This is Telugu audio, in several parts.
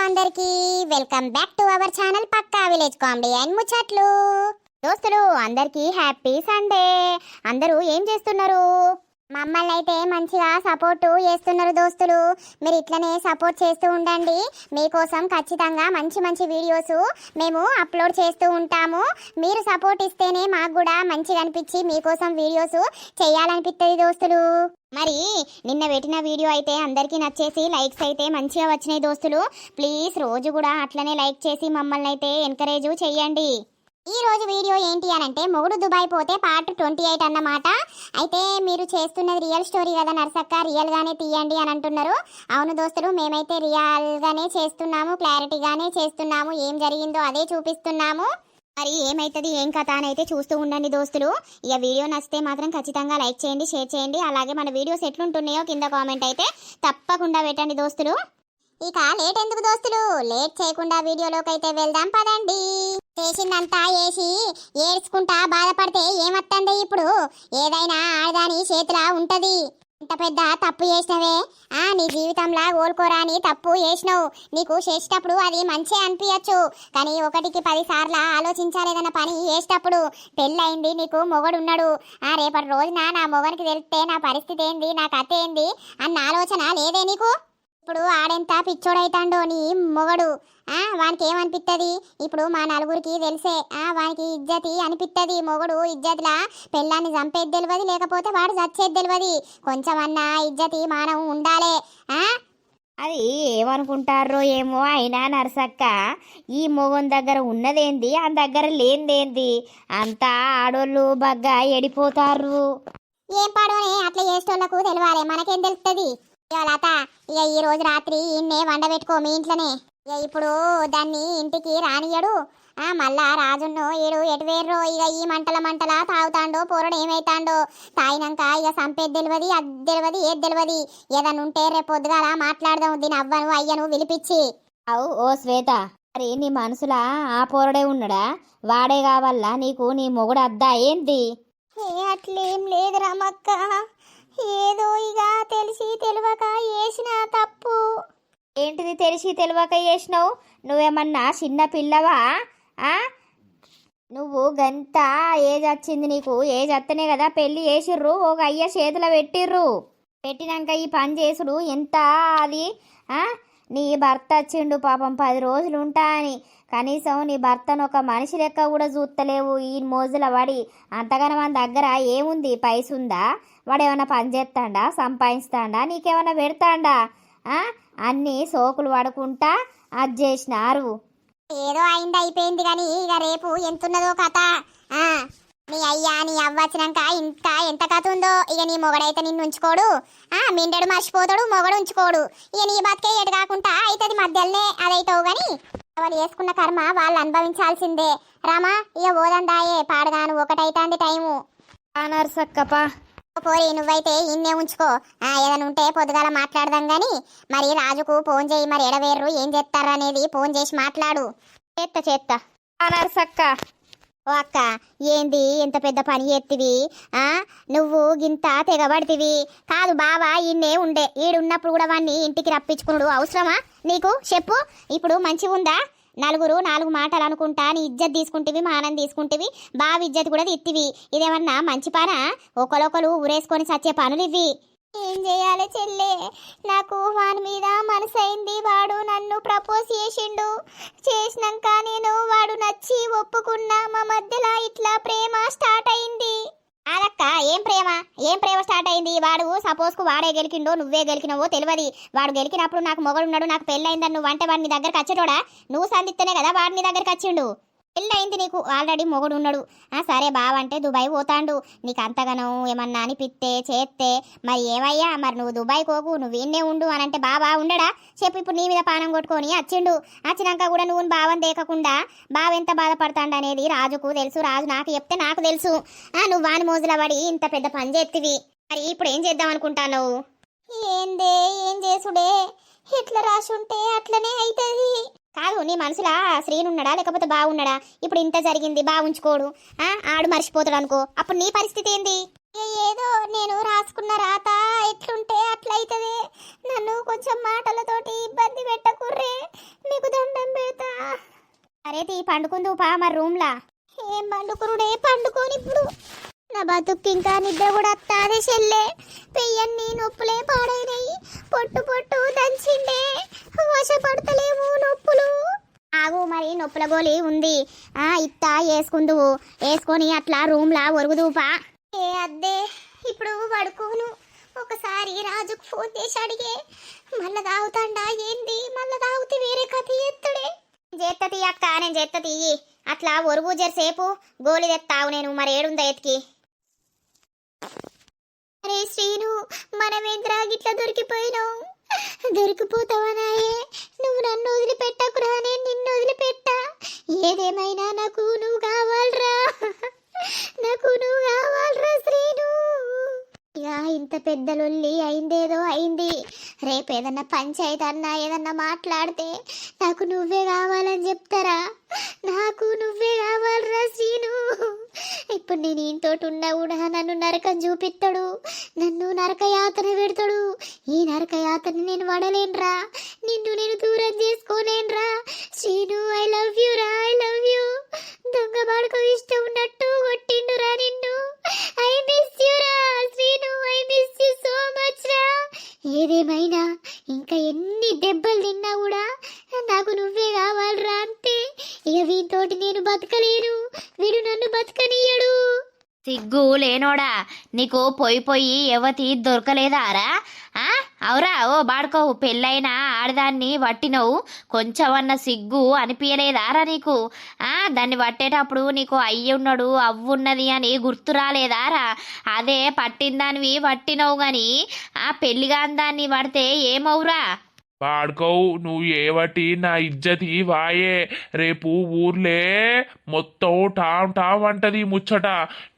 అందరికీ welcome back to our channel పక్కా విలేజ్ కామెడీ అండ్ ముచ్చట్లు. దోస్తులు అందరికీ హ్యాపీ సండే. అందరూ ఏం చేస్తున్నారు? మమ్మల్ని అయితే మంచిగా సపోర్ట్ చేస్తున్నారు దోస్తులు. మీరు ఇట్లనే సపోర్ట్ చేస్తూ ఉండండి. మీకోసం ఖచ్చితంగా మంచి మంచి వీడియోస్ మేము అప్లోడ్ చేస్తూ ఉంటాము. మీరు సపోర్ట్ ఇస్తేనే మాకు కూడా మంచిగా అనిపించి మీకోసం వీడియోస్ చేయాలనిపిస్తుంది దోస్తులు. మరి నిన్న పెట్టిన వీడియో అయితే అందరికీ నచ్చేసి లైక్స్ అయితే మంచిగా వచ్చినాయి దోస్తులు. ప్లీజ్ రోజు కూడా అట్లనే లైక్ చేసి మమ్మల్ని అయితే ఎంకరేజ్ చేయండి. ఈ రోజు వీడియో ఏంటి అని అంటే మొగుడు దుబాయ్ పోతే పార్ట్ 28 అన్నమాట. అయితే మీరు చేస్తున్నది రియల్ స్టోరీ కదా నర్సక్క, రియల్ గానే తీయండి అని అంటున్నారు. అవును దోస్తులు, మేమైతే రియల్ గానే చేస్తున్నాము, క్లారిటీగానే చేస్తున్నాము, ఏం జరిగిందో అదే చూపిస్తున్నాము. మరి ఏమైతుంది ఏం కథ అని అయితే చూస్తూ ఉండండి దోస్తులు. ఇక వీడియో నచ్చితే మాత్రం ఖచ్చితంగా లైక్ చేయండి, షేర్ చేయండి. అలాగే మన వీడియోస్ ఎట్లుంటున్నాయో కింద కామెంట్ అయితే తప్పకుండా పెట్టండి దోస్తులు. ఇక లేట్ ఎందుకు దోస్తులు, లేట్ చేయకుండా వీడియోలోకి అయితే వెళ్దాం పదండి. చేసిందంతా వేసి ఏడ్చుకుంటా బాధపడితే ఏమత్తంది ఇప్పుడు? ఏదైనా ఆడదాని చేతిలా ఉంటది. ఇంత పెద్ద తప్పు చేసినవే, నీ జీవితంలో ఓల్కోరాని తప్పు చేసినావు. నీకు చేసేటప్పుడు అది మంచిగా అనిపించచ్చు, కానీ 1కి 10 సార్లు ఆలోచించాలేదన్న పని చేసేటప్పుడు. పెళ్ళయింది, నీకు మొగడున్నాడు. రేపటి రోజున నా మొగనికి తెలిస్తే నా పరిస్థితి ఏంది, నా కథ ఏంది అన్న ఆలోచన లేదే నీకు? ఇప్పుడు ఆడెంత పిచ్చోడైతాండో నీ మొగడు. వానికి ఏమనిపిస్తుంది ఇప్పుడు? మా నలుగురికి తెలిసే వానికి ఇజ్జతి అనిపిస్తుంది. మొగడు ఇజ్జతిలా పెళ్ళాన్ని చంపేది తెలియదు, లేకపోతే వాడు చచ్చేది తెలియదు. కొంచెమన్నా ఇజ్జతి మానం ఉండాలే. అది ఏమనుకుంటారో ఏమో. అయినా నర్సక్క, ఈ మొగన్ దగ్గర ఉన్నదేంది, ఆ దగ్గర లేనిదేంది? అంతా ఆడోళ్ళు బగ్గా ఎడిపోతారు. ఏం పాడోనే అట్లా చేసేటోళ్లకు తెలియాలి, మనకేం తెలుస్తుంది? లత, ఇక ఈ రోజు రాత్రి ఇన్నే వండబెట్టుకో మీ ఇంట్లోనే. ఇక ఇప్పుడు దాన్ని ఇంటికి రానియడు. మళ్ళా రాజున్నో ఏడు ఎటువేర్రో. ఇక ఈ మంటల తాగుతాండో, పోరడు ఏమైతాండో. తాగినాక ఇక సంపేది తెలియదు, అది తెలియదు, ఏది తెలియదు. ఏదన్నా ఉంటే రేపు పొద్దుగాల మాట్లాడదాం దీని అవ్వను అయ్యను పిలిపించి. అవు ఓ శ్వేత, మరి నీ మనసులా ఆ పోరడే ఉన్నాడా? వాడే కావాలా నీకు నీ మొగుడు అద్దా ఏంది? అట్లేం లేదు రమక్క, ఏదో ఇక తెలిసి తెలియక చేసిన తప్పు. ఏంటిది తెలిసి తెలియక చేసినావు? నువ్వేమన్నా చిన్న పిల్లవా? నువ్వు గంత ఏజ్ వచ్చింది నీకు. ఏజ్ వస్తేనే కదా పెళ్ళి చేసిర్రు, ఒక అయ్య చేతిలో పెట్టినాక ఈ పని చేసుడు ఎంత అది? నీ భర్త వచ్చిండు పాపం 10 రోజులు ఉంటా అని, కనీసం నీ భర్తను ఒక మనిషి లెక్క కూడా చూస్తలేవు. ఈ మోజుల వాడి అంతగానో మన దగ్గర ఏముంది? పైసుందా? వాడు ఏమైనా పని చేస్తాడా, సంపాదిస్తాడా, నీకేమైనా పెడతాడా? అన్నీ సోకులు పడుకుంటా అది చేసినారు. ఏదో అయింది అయిపోయింది, కానీ ఇక రేపు ఎంతున్నదో కథ. నీ అయ్యా నీ అవ్వ వచ్చినాక ఇంకా ఎంత కథ ఉందో. ఇక నీ మొగడైతే నిన్ను ఉంచుకోడు, మిండెడు మర్చిపోతాడు, మొగడు ఉంచుకోడు. ఇక నీ బతికే ఎడు కాకుండా అవుతుంది మధ్యలోనే అదైతావు. కానీ వాళ్ళు వేసుకున్న కర్మ వాళ్ళు అనుభవించాల్సిందే. రామా, ఇక ఓదందాయే పాడగాను, ఒకటైతాంది టైము. నర్సక్కపా పోయి నువ్వైతే ఇన్నే ఉంచుకో. ఏదైనా ఉంటే పొద్దుగాల మాట్లాడదాం గాని. మరి రాజుకు ఫోన్ చేయి, మరి ఎడవేర్రు ఏం చేస్తారు అనేది ఫోన్ చేసి మాట్లాడు. చేత్తా నర్సక్క. ఓ అక్క, ఏంది ఎంత పెద్ద పని చేతివి? నువ్వు గింత తెగబడితివి కాదు. బావా ఈయన్నే ఉండే, ఈడున్నప్పుడు కూడా వాడిని ఇంటికి రప్పించుకున్నాడు అవసరమా నీకు? చెప్పు. ఇప్పుడు మంచిగా ఉందా? నలుగురు 4 మాటలు అనుకుంటా నీ ఇజ్జత్ తీసుకుంటేవి, మానం తీసుకుంటేవి, బావి ఇజ్జత్ కూడా తిత్తివి. ఇదేమన్నా మంచి పనా? ఒకరొకరు ఊరేసుకొని సచ్చే పనులు ఇవి. ఏం చేయాలి చెల్లే, నాకు వాని మీద మనసు అయింది. వాడు నన్ను ప్రపోజ్ చేసిండు. చేసినాక నేను వాడు నచ్చి ఒప్పుకున్నా. మా మధ్యలో ఇట్లా ప్రేమ స్టార్ట్ అయింది. అదక్క, ఏం ప్రేమ స్టార్ట్ అయింది? వాడు సపోజ్కు వాడే గెలికిండో నువ్వే గెలికినవో తెలియదు. వాడు గెలికినప్పుడు నాకు మొగడున్నాడు, నాకు పెళ్ళయిందని నువ్వు అంటే వాడిని దగ్గరకు వచ్చేటోడా? నువ్వు సందిస్తేనే కదా వాడిని దగ్గరకు వచ్చిండు. పెళ్ళయింది నీకు, ఆల్రెడీ మొగడు ఉన్నాడు. సరే బావంటే దుబాయ్ పోతాండు. నీకు అంతగానో ఏమన్నా అనిపిస్తే చేస్తే మరి ఏమయ్యా? మరి నువ్వు దుబాయ్ కోకు, నువ్వు ఇన్నే ఉండు అని అంటే బావా ఉండడా? చెప్పు. ఇప్పుడు నీ మీద పానం కొట్టుకొని వచ్చిండు. వచ్చినాక కూడా నువ్వు బావని దేకకుండా బావ ఎంత బాధపడతాండు అనేది రాజుకు తెలుసు. రాజు నాకు చెప్తే నాకు తెలుసు. నువ్వు వాని మోజుల పడి ఇంత పెద్ద పని చేతివి. మరి ఇప్పుడు ఏం చేద్దాం అనుకుంటాను? ఏందే ఏం చేసుడే, ఇట్లా రాసి ఉంటే అట్లనే అవుతుంది. కాదు, నీ మనసులా శ్రీనున్నాడా లేకపోతే బాగున్నాడా? ఇప్పుడు ఇంత జరిగింది, బాగుంచుకోడు, ఆడు మర్చిపోతాడు అనుకో, అప్పుడు నీ పరిస్థితి ఏంది? ఏదో నేను రాసుకున్న రాత ఎట్లుంటే అట్లయితదే. నన్ను కొంచెం మాటలతోటి ఇబ్బంది పెట్టకుర్రే. మీకు సరేతి పండుకుందు పా మరి రూమ్లా. ఏం పండుకురుడే పండుకోని ఇప్పుడు నా బతుక్కి ఇంకా నిద్ర కూడా అత్తాదే చెల్లే. పెయ్యన్ని నొప్పులే పాడైనాయి, పొట్టు పొట్టు దంచిండే, వశపడతలేము నొప్పులు. ఆగు మరి నొప్పుల గోలి ఉంది, ఇత్తా వేసుకుందువు, వేసుకొని అట్లా రూమ్లా ఒరుగుదుపా. ఏ అద్దే ఇప్పుడు పడుకోను. ఒకసారి రాజుకు ఫోన్ చేసి అడిగే మళ్ళా తాగుతాండా ఏంది, మళ్ళా తాగుతే వేరే కథ ఎత్తుడే. చేత్తతి అక్క నేను చేత్తతి, అట్లా ఒరుగు జరసేపు గోలి తెత్తావు నేను మరి ఏడుందా ఎత్తికి. అరే శ్రీను మనమేంద్రా గిట్లా దొరికిపోయినావు. దొరికిపోతావనాయే, నువ్వు నన్ను వదిలిపెట్టకురా, నేను నిన్ను వదిలిపెట్టా. ఏదేమైనా నాకు నువ్వు కావాలరా, నాకు నువ్వు కావాలరా శ్రీను. ఇక ఇంత పెద్ద లొల్లి అయిందేదో అయింది, రేపు ఏదన్నా పంచాయతీ అన్నా ఏదన్నా మాట్లాడితే నాకు నువ్వే కావాలని చెప్తారా, నాకు నువ్వే కావాలరా శ్రీను. ఇప్పుడు నేను ఇంతోటి ఉన్నా కూడా నన్ను నరకం చూపిస్తాడు, నన్ను నరక యాతన పెడతాడు. ఈ నరక యాతన నేను పడలేనురా, నిన్ను నేను దూరం చేసుకోలేనురా శ్రీను. ఐ లవ్ యూ రా, ఐ లవ్ యూ. దొంగ బాడుకో ఇష్టం ఉన్నట్టు కొట్టిండురా నిన్ను. ఐ మిస్ యూ రా Srinu, I miss you so much రా. ఏదేమైనా ఇంకా ఎన్ని దెబ్బలు తిన్నా కూడా నాకు నువ్వే కావాలరా అంతే. ఇక వీటితోటి నేను బతకలేను, వీడు నన్ను బతకనీయడు. సిగ్గు లేనోడా, నీకు పొయ్యి పొయ్యి ఎవతి దొరకలేదారా? అవురా ఓ బాడుకోవు, పెళ్ళైనా ఆడదాన్ని పట్టినవు, కొంచెమన్న సిగ్గు అనిపించలేదారా నీకు? దాన్ని పట్టేటప్పుడు నీకు అయ్యున్నాడు అవ్వున్నది అని గుర్తు రాలేదారా? అదే పట్టిందానివి పట్టినవు గాని పెళ్ళిగాని దాన్ని పడితే ఏమవురా? వాడుకోవు నువ్వు ఏవటి నా ఇజ్జతి వాయే. రేపు ఊర్లే మొత్తం టామ్ టామ్ అంటది ముచ్చట.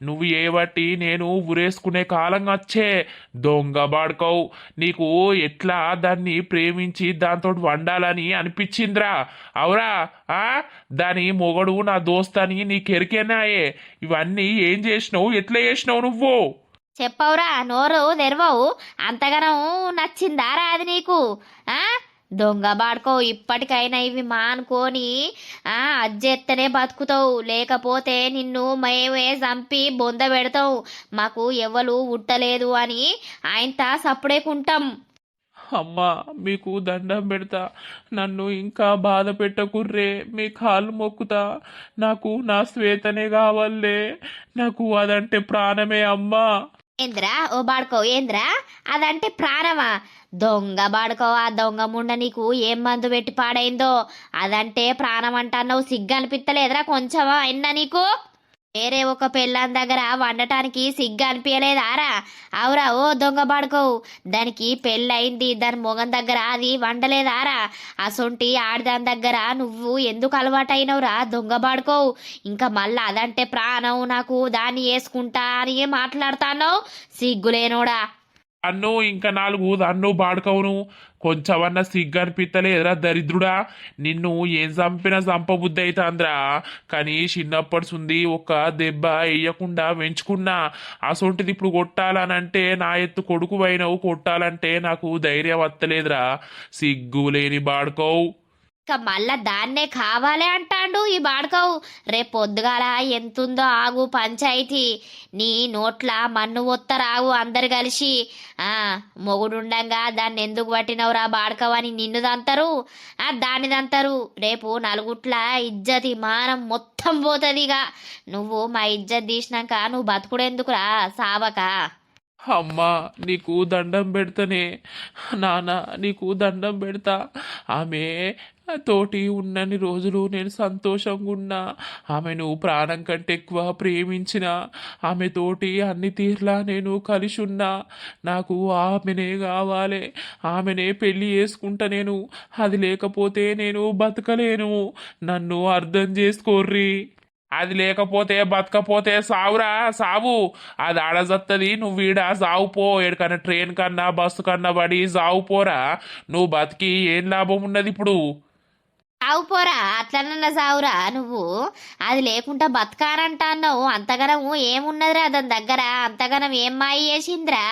నువ్వు ఏవటి నేను ఊరేసుకునే కాలం వచ్చే. దొంగ బాడుకోవు, నీకు ఎట్లా దాన్ని ప్రేమించి దాంతో వండాలని అనిపించిందిరా? అవురా? దాని మొగడు నా దోస్తని నీకెరికేనాయే. ఇవన్నీ ఏం చేసినావు, ఎట్లా చేసినావు నువ్వు? చెప్పవురా, నోరు తెరవవు. అంతగానం నచ్చిందారా అది నీకు? దొంగ బాడుకో, ఇప్పటికైనా ఇవి మానుకొని అజ్జెత్తనే బతుకుతావు, లేకపోతే నిన్ను మేమే చంపి బొంద పెడతావు. మాకు ఎవ్వరు ఉట్టలేదు అని ఆయనతో సప్పుడేకుంటాం. అమ్మా మీకు దండం పెడతా, నన్ను ఇంకా బాధ పెట్టకుర్రే, మీ కాళ్ళు మొక్కుతా. నాకు నా శ్వేతనే కావాలే, నాకు అదంటే ప్రాణమే అమ్మా. ఏంద్రా ఓ బాడుకో, ఏంద్రా అదంటే ప్రాణమా? దొంగ బాడుకో, ఆ దొంగ ముండ నీకు ఏం మందు పెట్టి పాడైందో అదంటే ప్రాణం అంటున్నావు. సిగ్గు అనిపిస్తలేదురా కొంచెమా అయినా నీకు? వేరే ఒక పెళ్ళాం దగ్గర వండటానికి సిగ్గు అనిపించలేదారా? అవురా ఓ దొంగ బాడుకోవు, దానికి పెళ్ళయింది, దాని మొగం దగ్గర అది వండలేదారా? అసొంటి ఆడదాని దగ్గర నువ్వు ఎందుకు అలవాటైనవురా దొంగ బాడుకోవు? ఇంకా మళ్ళా అదంటే ప్రాణం, నాకు దాన్ని వేసుకుంటా అని మాట్లాడుతాను, సిగ్గులేనోడా. అన్ను ఇంకా 4 అన్ను బాడుకవును, కొంచెమన్నా సిగ్గు అనిపిస్తలేదురా దరిద్రుడా? నిన్ను ఏం చంపినా చంపబుద్ధి అవుతుందిరా, కానీ చిన్నప్పటి ఒక దెబ్బ వేయకుండా పెంచుకున్నా. అసొంటిది ఇప్పుడు కొట్టాలనంటే నా ఎత్తు కొడుకు అయినవు, కొట్టాలంటే నాకు ధైర్యం వత్తలేదురా. సిగ్గు లేని బాడుకోవు. ఇంకా మళ్ళా దాన్నే కావాలే అంటాండు ఈ బాడుకోవు. రేపు పొద్దుగాల ఎంతుందో ఆగు పంచాయితీ. నీ నోట్ల మన్ను ఒత్తరాగు అందరు కలిసి. మొగుడుండంగా దాన్ని ఎందుకు పట్టినవురా బాడుకోవు అని నిన్ను దంతరు, దాన్ని దంతరు. రేపు నలుగుట్ల ఇజ్జతి మానం మొత్తం పోతుందిగా. నువ్వు మా ఇజ్జత్ తీసినాక నువ్వు బతుకుడెందుకురా సావక? అమ్మా నీకు దండం పెడతానే, నాన్న నీకు దండం పెడతా. ఆమె తోటి ఉన్నన్ని రోజులు నేను సంతోషంగా ఉన్నా. ఆమెను ప్రాణం కంటే ఎక్కువ ప్రేమించిన, ఆమె తోటి అన్ని తీర్లా నేను కలిసి ఉన్నా. నాకు ఆమెనే కావాలి, ఆమెనే పెళ్ళి చేసుకుంటా నేను. అది లేకపోతే నేను బతకలేను. నన్ను అర్థం చేసుకోర్రి. అది లేకపోతే బతకపోతే సావురా సావు. అది ఆడజత్తది, నువ్వు ఈడ సావు పో. ఎక్కడికన్నా ట్రైన్ కన్నా బస్సు కన్నా పడి సావు పోరా. నువ్వు బతికి ఏం లాభం ఉన్నది ఇప్పుడు? ఆవు పోరా అట్లనన్నా సావురా నువ్వు. అది లేకుండా బతకానంటాన్నావు. అంతగనము ఏమున్నదిరా దాని దగ్గర? అంతగనం ఏం మాయ చేసిందిరా?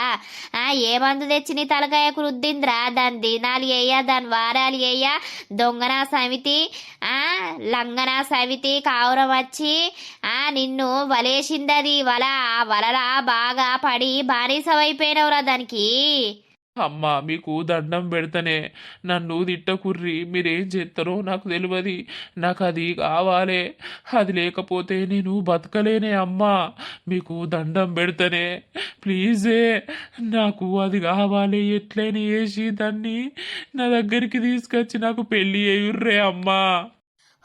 ఏ మందు తెచ్చి నీ తలకాయకు రుద్దిందిరా? దాని దినాలు వేయ, దాని వారాలు వేయ, దొంగనా సమితి, లంగనా సమితి కావురం వచ్చి నిన్ను వలేసింది. అది వల, ఆ వలలా బాగా పడి బానిసవైపోయినవురా దానికి. అమ్మా మీకు దండం పెడతనే, నన్ను తిట్టకుర్రి, మీరేం చేస్తారో నాకు తెలియదు. నాకు అది కావాలే, అది లేకపోతే నేను బతకలేనే అమ్మా. మీకు దండం పెడతనే, ప్లీజే, నాకు అది కావాలి. ఎట్లయినా వేసి దాన్ని నా దగ్గరికి తీసుకొచ్చి నాకు పెళ్ళి అయ్యుర్రే అమ్మా.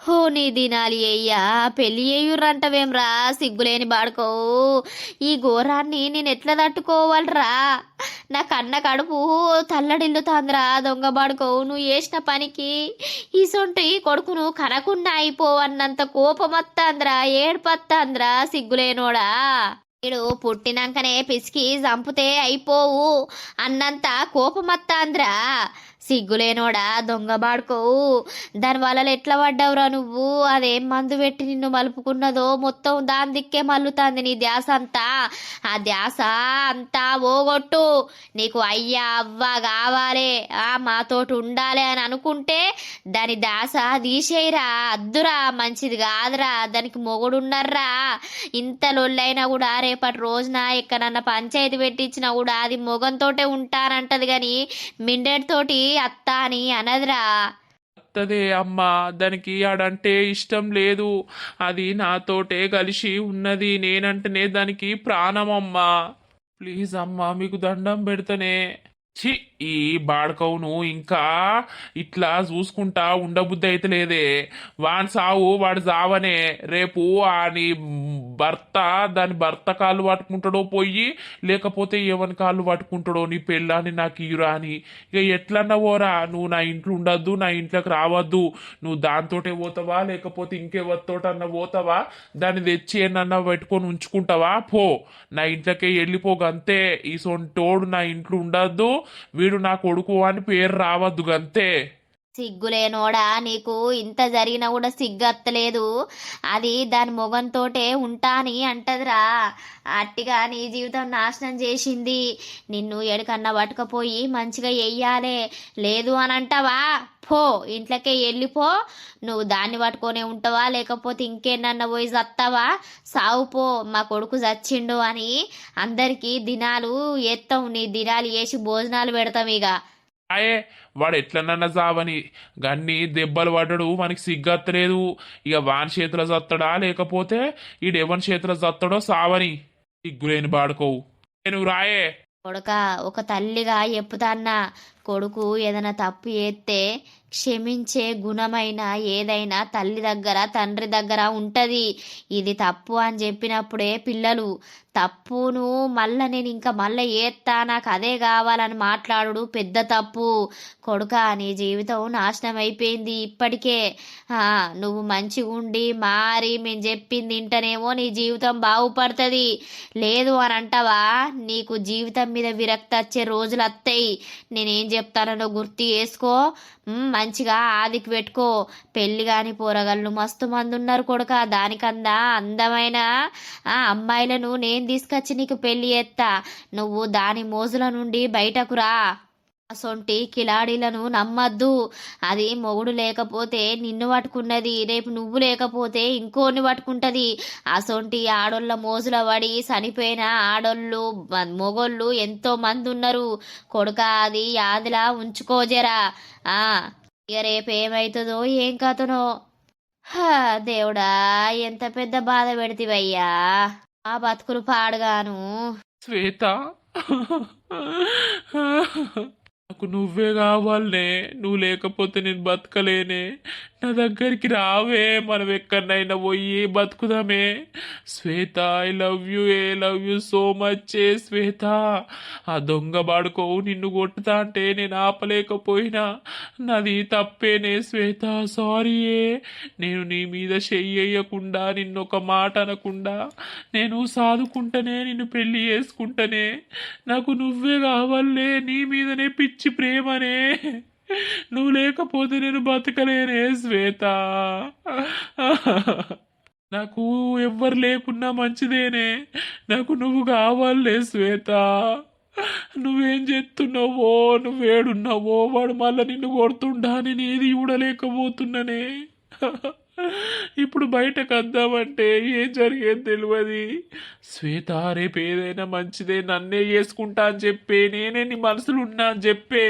హో నీ దినాలి అయ్యా, పెళ్ళి అయ్యుర్రంటవేమ్రా సిగ్గులేని బాడుకో. ఈ ఘోరాన్ని నేను ఎట్లా తట్టుకోవాలరా? నా కన్న కడుపు తల్లడిల్లుతాందిరా దొంగ బాడుకో. నువ్వు చేసిన పనికి ఈ కొడుకును కనకుండా అయిపోవన్నంత కోపమత్తాందిరా, ఏడుపత్తాందిరా సిగ్గులేనోడా. వీడు పుట్టినాకనే పిసికి చంపుతే అయిపోవు అన్నంత కోపమత్తాంద్రా సిగ్గులేనోడా దొంగ బాడుకోవు. దాని వల్ల ఎట్లా పడ్డావురా నువ్వు? అదేం మందు పెట్టి నిన్ను మలుపుకున్నదో మొత్తం దాని దిక్కే మల్లుతాంది నీ ధ్యాస అంతా. ఆ ధ్యాస అంతా ఓగొట్టు. నీకు అయ్యా అవ్వ కావాలి, మాతోటి ఉండాలి అని అనుకుంటే దాని ధ్యాస తీసేయరా. అద్దురా, మంచిది కాదురా. దానికి మొగుడున్నారా. ఇంత లొల్లైనా కూడా రేపటి రోజున ఎక్కడన్నా పంచాయతీ పెట్టించినా కూడా అది మొగంతోటే ఉంటానంటది గాని మిండెడితోటి అత్త అని అనదురా. అత్తదే అమ్మా, దానికి ఆడంటే ఇష్టం లేదు. అది నాతోటే కలిసి ఉన్నది. నేనంటేనే దానికి ప్రాణమమ్మా. ప్లీజ్ అమ్మా, మీకు దండం పెడతనే. చి, ఈ బాడకవును ఇంకా ఇట్లా చూసుకుంటా ఉండబుద్ధి అయితే లేదే. వాని సావు వాడు సావనే. రేపు నీ భర్త దాని భర్త కాళ్ళు పట్టుకుంటాడో పోయి, లేకపోతే ఎవరి కాళ్ళు పట్టుకుంటాడో నీ పెళ్ళాన్ని నాకు ఇయురా అని. ఇక ఎట్లన్నా పోరా, నువ్వు నా ఇంట్లో ఉండద్దు, నా ఇంట్లోకి రావద్దు. నువ్వు దాంతోటే పోతావా, లేకపోతే ఇంకెవరితోటన్నా పోతావా? దాన్ని తెచ్చి ఏమన్నా పెట్టుకొని ఉంచుకుంటావా? పో, నా ఇంట్లోకే వెళ్ళిపోగంతే. ఈ సొంటోడు నా ఇంట్లో ఉండద్దు, వీడు నా కొడుకు అని పేరు రావద్దు గంతే. సిగ్గులేనోడా, నీకు ఇంత జరిగినా కూడా సిగ్గత్తలేదు. అది దాని మొగంతోటే ఉంటా అని అంటదిరా. అట్టిగా నీ జీవితం నాశనం చేసింది. నిన్ను ఎడకన్నా పట్టుకపోయి మంచిగా వెయ్యాలే. లేదు అని అంటావా? పో, ఇంట్లోకే వెళ్ళిపో. నువ్వు దాన్ని పట్టుకొనే ఉంటావా, లేకపోతే ఇంకేనన్నా పోయి చస్తావా? సావు పో, మా కొడుకు చచ్చిండు అని అందరికీ దినాలు ఎత్తాం. నీ దినాలు వేసి భోజనాలు పెడతాం. ఇక ఆయే, వాడు ఎట్లనన్నా సావని, గన్ని దెబ్బలు పడ్డాడు, మనకి సిగ్గత్తలేదు. ఇక వాని చేతిలో చత్తడా, లేకపోతే ఈడెవని చేతిలో చత్తడో సావని. సిగ్గులేని బాడుకోవు. నేను రాయే కొడుక, ఒక తల్లిగా చెప్పుతాన్నా, కొడుకు ఏదైనా తప్పు చేస్తే క్షమించే గుణమైన ఏదైనా తల్లి దగ్గర తండ్రి దగ్గర ఉంటుంది. ఇది తప్పు అని చెప్పినప్పుడే పిల్లలు తప్పును మళ్ళా నేను ఇంకా మళ్ళీ ఏత్తా, నాకు అదే కావాలని మాట్లాడు పెద్ద తప్పు. కొడుక, నీ జీవితం నాశనం అయిపోయింది ఇప్పటికే. నువ్వు మంచిగా ఉండి మారి మేము చెప్పింది ఇంటనేమో నీ జీవితం బాగుపడుతుంది. లేదు అని అంటావా, నీకు జీవితం మీద విరక్తి వచ్చే రోజులు వస్తాయి. నేనేం చెప్తానో గుర్తు చేసుకో. మంచిగా ఆదికి పెట్టుకో. పెళ్ళి కాని పోరగాళ్ళు మస్తు మంది ఉన్నారు కొడుక. దానికన్నా అందమైన అమ్మాయిలను నేను తీసుకొచ్చి నీకు పెళ్లి చేస్తా. నువ్వు దాని మోజుల నుండి బయటకు రా. అసొంటి కిలాడీలను నమ్మద్దు. అది మొగుడు లేకపోతే నిన్ను పట్టుకున్నది, రేపు నువ్వు లేకపోతే ఇంకోని పట్టుకుంటది. అసొంటి ఆడోళ్ళ మోజుల పడి చనిపోయిన ఆడోళ్ళు మొగోళ్ళు ఎంతో మంది ఉన్నారు కొడుక. అది యాదిలా ఉంచుకోజరా. ఇక రేపు ఏమవుతుందో ఏం కథనో. దేవుడా, ఎంత పెద్ద బాధ పెడితివయ్యా. ఆ బతుకులు పాడుగాను. శ్వేత, నాకు నువ్వే కావాలనే. నువ్వు లేకపోతే నేను బతకలేనే. నా దగ్గరికి రావే, మనం ఎక్కడైనా పోయి బతుకుదామే. Shweta, I love you, love you so much Shweta. ఆ దొంగ బాడుకోవు నిన్ను కొట్టుతా అంటే నేను ఆపలేకపోయినా, నాది తప్పేనే శ్వేత. సారీ. నేను నీ మీద చెయ్యకుండా, నిన్ను ఒక మాట అనకుండా నేను సాదుకుంటానే, నిన్ను పెళ్లి చేసుకుంటానే. నాకు నువ్వే కావాలే, నీ మీదనే పిచ్చి ప్రేమనే. నువ్వు లేకపోతే నేను బతకలేనే శ్వేత. నాకు ఎవ్వరు లేకున్నా మంచిదేనే, నాకు నువ్వు కావాలే శ్వేత. నువ్వేం చేస్తున్నావో, నువ్వేడున్నావో, వాడు మళ్ళీ నిన్ను కొడుతుండా, నేను ఏది చూడలేకపోతున్నానే. ఇప్పుడు బయటకు వద్దామంటే ఏం జరిగేది తెలియదు. శ్వేత, రేపు ఏదైనా మంచిదే నన్నే చేసుకుంటా అని చెప్పే, నేనే నీ మనసులో ఉన్నా అని చెప్పే.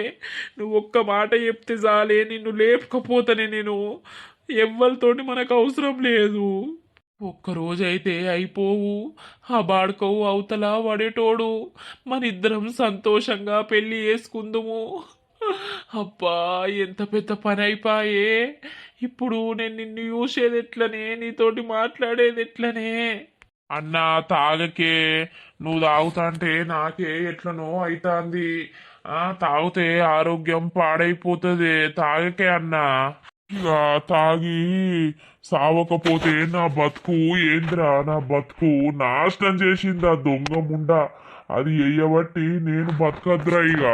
నువ్వు ఒక్క మాట చెప్తే చాలే, నిన్ను లేపకపోతానే నేను. ఎవ్వరితోటి మనకు అవసరం లేదు. ఒక్కరోజైతే అయిపోవు, ఆ బాడుకోవు అవతల పడేటోడు, మన ఇద్దరం సంతోషంగా పెళ్లి చేసుకుందుము. అబ్బా, ఎంత పెద్ద పని అయిపాయే. ఇప్పుడు నేను నిన్ను చూసేది ఎట్లనే, నీతోటి మాట్లాడేది ఎట్లనే. అన్నా తాగకే, నువ్వు తాగుతాంటే నాకే ఎట్లనో అయితాంది. తాగితే ఆరోగ్యం పాడైపోతుంది, తాగకే అన్నా. ఇక తాగి సావకపోతే నా బతుకు ఏంద్రా, నా బతుకు నాశనం చేసిందా దొంగ ముండ. అది ఎయ్యబట్టి నేను బతకద్రా. ఇక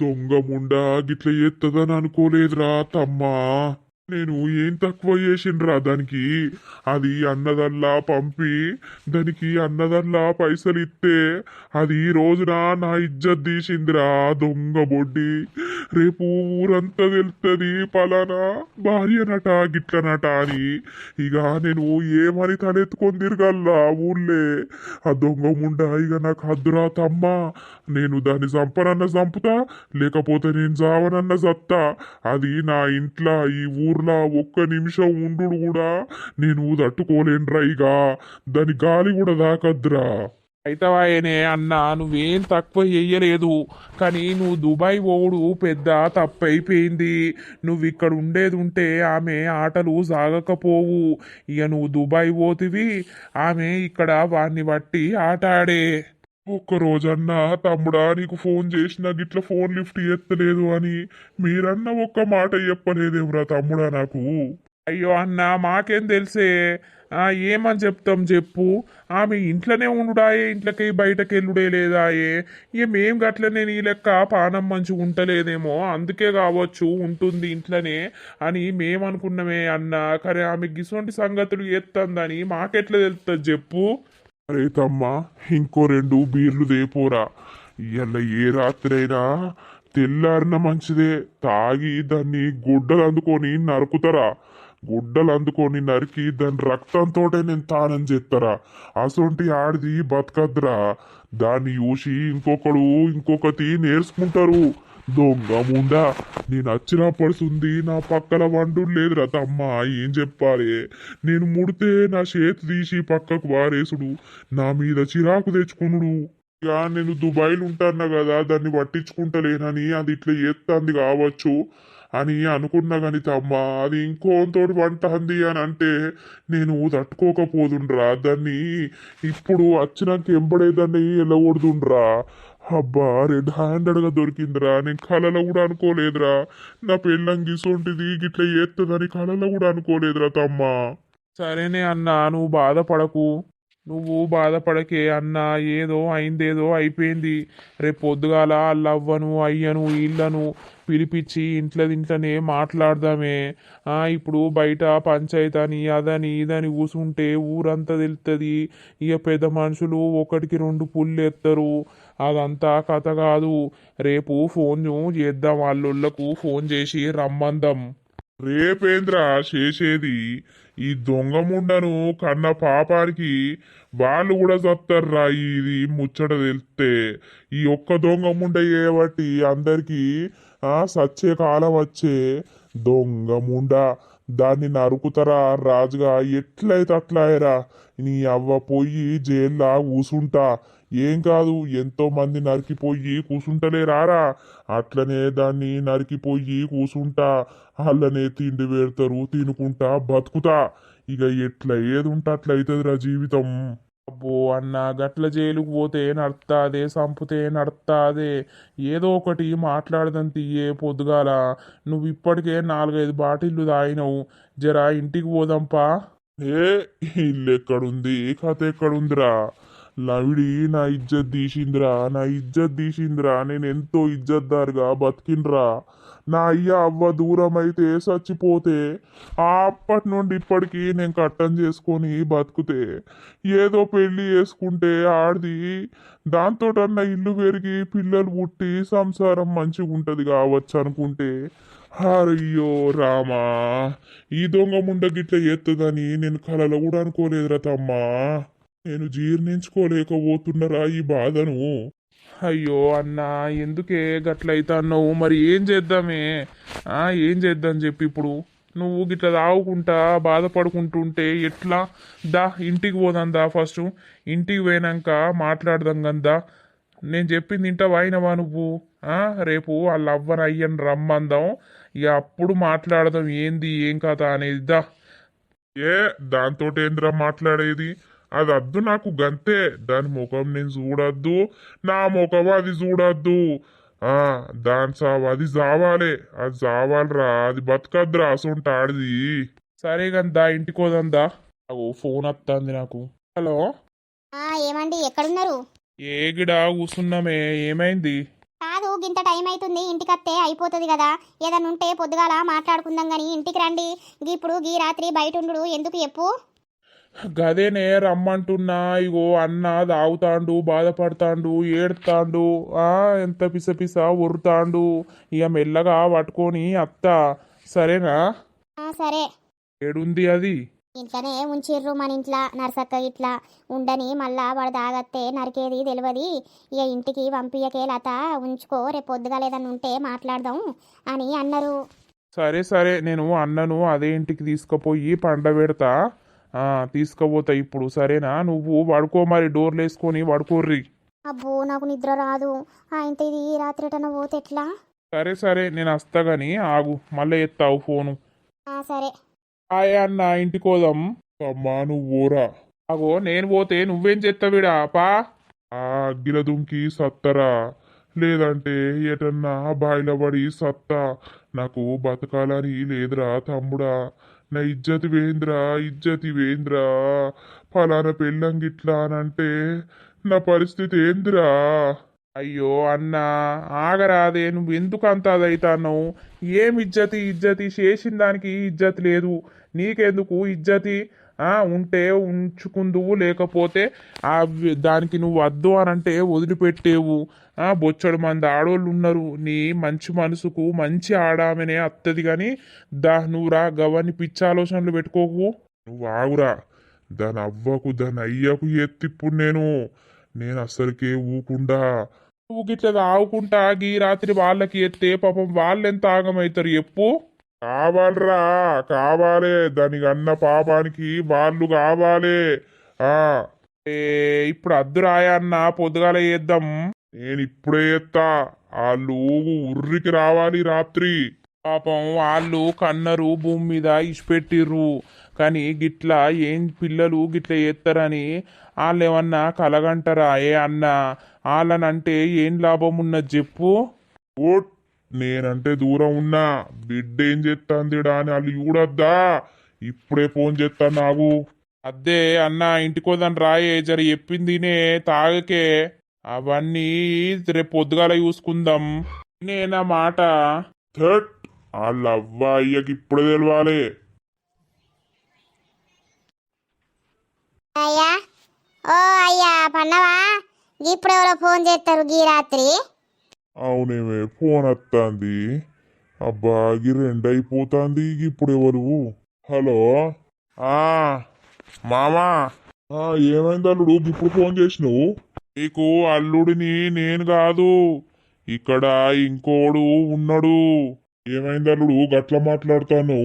దొంగ ముండ గిట్ల ఎత్తదని అనుకోలేదురా తమ్మా. నేను ఏం తక్కువ చేసిండ్రా దానికి. అది అన్నదల్లా పంపి దానికి అన్నదల్లా పైసలు ఇస్తే అది రోజున నా ఇజ్జత్ తీసిందిరా దొంగ బొడ్డి. రేపు ఊరంతా తెలుస్తుంది పలానా భార్యనట గిట్లనట అని. ఇక నేను ఏమని తలెత్తుకొని తిరగల్లా ఊళ్ళే. ఆ దొంగ ముండ ఇక నాకు హద్దురా తమ్మా. నేను దాన్ని చంపనన్న చంపుతా, లేకపోతే నేను చావనన్న సత్తా. అది నా ఇంట్లో ఈ ఊర్లో ఒక్క నిమిషం ఉండు కూడా నేను తట్టుకోలేనురా. ఇక దాని గాలి కూడా దాకద్దురా. అయితవాయనే అన్నా, నువ్వేం తక్కువ చెయ్యలేదు, కానీ నువ్వు దుబాయ్ పోవుడు పెద్ద తప్పైపోయింది. నువ్వు ఇక్కడ ఉండేది ఉంటే ఆమె ఆటలు సాగకపోవు. ఇక నువ్వు దుబాయ్ పోతివి, ఆమె ఇక్కడ వాడిని బట్టి ఆట ఆడే. ఒక్కరోజన్నా తమ్ముడా నీకు ఫోన్ చేసినా గిట్ల ఫోన్ లిఫ్ట్ ఎత్తలేదు అని మీరన్నా ఒక్క మాట చెప్పలేదేవ్రా తమ్ముడా నాకు. అయ్యో అన్న, మాకేం తెలిసే. ఏమని చెప్తాం చెప్పు. ఆమె ఇంట్లోనే ఉండుడాయే, ఇంట్లోకి బయటకు వెళ్ళుడే లేదాయే. ఇక మేం గట్లనే నీ లెక్క పానం మంచిగా ఉంటలేదేమో, అందుకే కావచ్చు ఉంటుంది ఇంట్లోనే అని మేమనుకున్నామే అన్న. కానీ ఆమె గిసొంటి సంగతులు ఎత్తందని మాకెట్లా తెలుస్తుంది చెప్పు. అరే తమ్మా, ఇంకో 2 బీర్లు దేపోరా. ఇవాళ ఏ రాత్రైనా తెల్లారిన మంచిదే. తాగి దాన్ని గుడ్డలు అందుకొని నరుకుతారా. గుడ్డలు అందుకొని నరికి దాని రక్తంతోటే నేను తానం చేస్తారా. అసొంటి ఆడిది బతకద్రా. దాన్ని చూసి ఇంకొకటి నేర్చుకుంటారు. దొంగ ముండా, నేను వచ్చినప్పడుతుంది నా పక్కల వండు లేదురా తమ్మా. ఏం చెప్పాలి, నేను ముడితే నా చేతి తీసి పక్కకు వారేసుడు, నా మీద చిరాకు తెచ్చుకునుడు. ఇక నేను దుబాయ్లో ఉంటాను కదా, దాన్ని పట్టించుకుంటలేనని అది ఇట్లా ఎత్తంది కావచ్చు అని అనుకున్నా గాని తమ్మా, అది ఇంకోతోటి వంటంది అని అంటే నేను తట్టుకోకపోదుండ్రా. దాన్ని ఇప్పుడు వచ్చినాక ఎంబడే దాన్ని ఎల్లగొడుతుండ్రా. అబ్బా, రెడ్ హ్యాండెడ్గా దొరికిందిరా. నేను కళలో కూడా అనుకోలేదురా నా పెళ్ళం గిసొంటిది గిట్ల ఎత్తదని, కళలో కూడా అనుకోలేదురా తమ్మా. సరేనే అన్నా, నువ్వు బాధపడకు. నువ్వు బాధపడకే అన్నా, ఏదో అయిందేదో అయిపోయింది. రేపు పొద్దుగాల అల్లవ్వను అయ్యను వీళ్ళను పిలిపించి ఇంట్లోనే మాట్లాడదామే. ఇప్పుడు బయట పంచాయతీ అని అదని ఇదని కూసుంటే ఊరంతా తెలుస్తుంది. ఇక పెద్ద మనుషులు 1కి 2 పుల్లు ఎత్తారు. అదంతా కథ కాదు. రేపు ఫోన్ చేద్దాం, వాళ్ళకు ఫోన్ చేసి రమ్మందాం. రేపేంద్రా చేసేది, ఈ దొంగ ముండను కన్న పాపానికి వాళ్ళు కూడా చత్తారురా. ఇది ముచ్చట తెలిస్తే ఈ ఒక్క దొంగ ముండ చేయబట్టి అందరికీ సచ్చే కాలం వచ్చే. దొంగ ముండ, దాన్ని నరుకుతారా రాజుగా, ఎట్లయితే అట్లాయరా. నీ అవ్వ పోయి జైల్లో కూసుంటా. ఏం కాదు, ఎంతో మంది నరికిపోయి కూసుంటలేరారా. అట్లనే దాన్ని నరికిపోయి కూసుంటా. వాళ్ళనే తిండి పెడతారు, తినుకుంటా బతుకుతా. ఇక ఎట్లా ఏది ఉంటే అట్లా అవుతుందిరా జీవితం. అబ్బో అన్న, గట్ల జైలుకు పోతే నడుస్తాదే, సంపుతే నడుస్తాదే. ఏదో ఒకటి మాట్లాడదని తీయే పొద్దుగాల. నువ్వు ఇప్పటికే 4-5 బాటిళ్ళు తాగినవు. జరా ఇంటికి పోదాంపా. ఏ ఇల్లు ఎక్కడుంది, కథ ఎక్కడుందిరా. లవిడి నా ఇజ్జత్ తీసిందిరా, నా ఇజ్జత్ తీసిందిరా. నేను ఎంతో ఇజ్జత్దారుగా బతికిన్రా. నా అయ్య అవ్వ దూరం అయితే చచ్చిపోతే అప్పటి నుండి ఇప్పటికీ నేను కట్టం చేసుకొని బతుకుతే ఏదో పెళ్లి చేసుకుంటే ఆడిది దాంతోటన్నా ఇల్లు పెరిగి పిల్లలు పుట్టి సంసారం మంచిగా ఉంటుంది కావచ్చు అనుకుంటే అయ్యో రామా, ఈ దొంగ ముండ గిట్ల ఎత్తదని నేను కలలో కూడా అనుకోలేదురా తమ్మా. నేను జీర్ణించుకోలేకపోతున్నారా ఈ బాధను. అయ్యో అన్న ఎందుకే గట్లయితే అన్నావు? మరి ఏం చేద్దామే? ఏం చేద్దాం చెప్పి ఇప్పుడు నువ్వు గిట్ల తాగుకుంటా బాధపడుకుంటుంటే ఎట్లా? దా ఇంటికి పోదాం ఫస్ట్. ఇంటికి పోయినాక మాట్లాడదాం కదా. నేను చెప్పింది ఇంట వాయినవా నువ్వు? రేపు వాళ్ళ అవ్వని అయ్యని రమ్మందాం, ఇక అప్పుడు మాట్లాడదాం ఏంది ఏం కథ అనేది. దా. ఏ దాంతో ఏంద్రా మాట్లాడేది? అది అద్దు నాకు గంతే. దాని ముఖం నేను చూడొద్దు, నా ముఖం అది చూడొద్దు. దాని సావు అది చావాలే, అది చావాలరా, అది బతకద్దురా అసొంటి ఆడిది. సరే గందా ఇంటికి పోదందా. ఫోన్ వస్తుంది నాకు. హలో, ఏమండి ఎక్కడున్నారు? ఏగిడా కూసున్నామే, ఏమైంది? కాదు, గింత టైం అవుతుంది, ఇంటికత్తే అయిపోతుంది కదా. ఏదన్నా ఉంటే పొద్దుగాల మాట్లాడుకుందాం గాని ఇంటికి రండి. ఇప్పుడు గీ రాత్రి బయట ఉండు ఎందుకు చెప్పు? గదేనే రమ్మంటున్నా. ఇగో అన్న తాగుతాండు, బాధపడతాండు, ఏడుతాండు, ఎంత పిసపిస ఒరుతాండు. ఇక మెల్లగా పట్టుకొని అత్త. సరేనా? సరే. ఏడుంది అది? ఇంట్లోనే ఉంచిర్రు మన ఇంట్లో. నర్సక్క ఇట్లా ఉండని మళ్ళా వాడు తాగత్తే నరికేది తెలియదు. ఇక ఇంటికి పంపియకే లత, ఉంచుకో, రేపు పొద్దుగా లేదని ఉంటే మాట్లాడదాం అని అన్నారు. సరే సరే, నేను అన్నను అదే ఇంటికి తీసుకుపోయి పండబెడతా. తీసుకుపోతా ఇప్పుడు. సరేనా? నువ్వు పడుకో మరి, డోర్లు వేసుకొని పడుకోర్రి. అబ్బో నాకు నిద్ర రాదు. ఇంత ఇది రాత్రి ఎటన్నా పోతే ఎట్లా? సరే సరే, నేను వస్తా గాని ఆగు, మళ్ళీ ఎత్తావు ఫోను. సరే. హాయ్ అన్న, ఇంటికి పోదాం. అమ్మా నువ్వు ఊరా. అగో నేను పోతే నువ్వేం చేస్తావిడా పా? అగ్గిల దుంకి సత్తరా, లేదంటే ఎటన్నా బాయిల పడి సత్తా. నాకు బతకాలని లేదురా తమ్ముడా. నా ఇజ్జతి వేంద్రా, ఇజ్జతి వేంద్రా. ఫలానా పెళ్ళం గిట్లా అనంటే నా పరిస్థితి ఏందిరా? అయ్యో అన్న ఆగరాదే, నువ్వు ఎందుకు అంత అదైతాన్నావు? ఏం ఇజ్జతి? ఇజ్జతి చేసిన దానికి ఇజ్జతి లేదు, నీకెందుకు ఇజ్జతి? ఉంటే ఉంచుకుందువు, లేకపోతే దానికి నువ్వు వద్దు అనంటే వదిలిపెట్టేవు. బొచ్చడు మంది ఆడోళ్ళు ఉన్నారు. నీ మంచి మనసుకు మంచి ఆడామనే అత్తది కానీ నువ్వు రా గవన్ని పిచ్చి ఆలోచనలు పెట్టుకోకు. నువ్వు ఆగురా. దాని అవ్వకు దాని అయ్యకు ఎత్తిప్పుడు నేను అస్సలకే ఊకుండా. నువ్వు గిట్ల తాగుకుంటా గీ రాత్రి వాళ్ళకి ఎత్తే పాపం వాళ్ళెంత ఆగమవుతారు చెప్పు. కావాలరా, కావాలే. దానికి అన్న పాపానికి వాళ్ళు కావాలే. ఇప్పుడు అద్దు రాయా అన్న, పొద్దుగాల చేద్దాం. నేను ఇప్పుడే ఎత్తా. వాళ్ళు ఉర్రికి రావాలి రాత్రి. పాపం వాళ్ళు కన్నరు, భూమి మీద ఇసిపెట్టిర్రు. కానీ గిట్లా ఏం పిల్లలు గిట్ల చేస్తారని వాళ్ళు ఏమన్నా కలగంటారా? అన్న వాళ్ళనంటే ఏం లాభం ఉన్నది చెప్పు. ఓట్ నేనంటే దూరం ఉన్నా, బిడ్డ ఏం చేస్తాందిడా అని వాళ్ళు చూడొద్దా? ఇప్పుడే ఫోన్ చేస్తాను నాకు. అద్దే అన్న ఇంటికోదని రాయే, జర చెప్పిందినే, తాగకే. అవన్నీ రేపు పొద్దుగాల చూసుకుందాం. నేనా మాట. థట్ వాళ్ళ అవ్వ అయ్యకి ఇప్పుడే తెలవాలి. అయ్యా, ఓ అయ్యా పన్నవా? ఇప్పుడు ఎవరో ఫోన్ చేస్తారు గీ రాత్రి? అవునేమే, ఫోన్ వస్తుంది. అబ్బా గి రెండైపోతుంది. ఇప్పుడు ఎవరు? హలో, మామా. ఏమైంది అల్లుడు ఇప్పుడు ఫోన్ చేసినావు? నీకు అల్లుడిని నేను కాదు, ఇక్కడ ఇంకోడు ఉన్నాడు. ఏమైంది అల్లుడు గట్ల మాట్లాడతాను?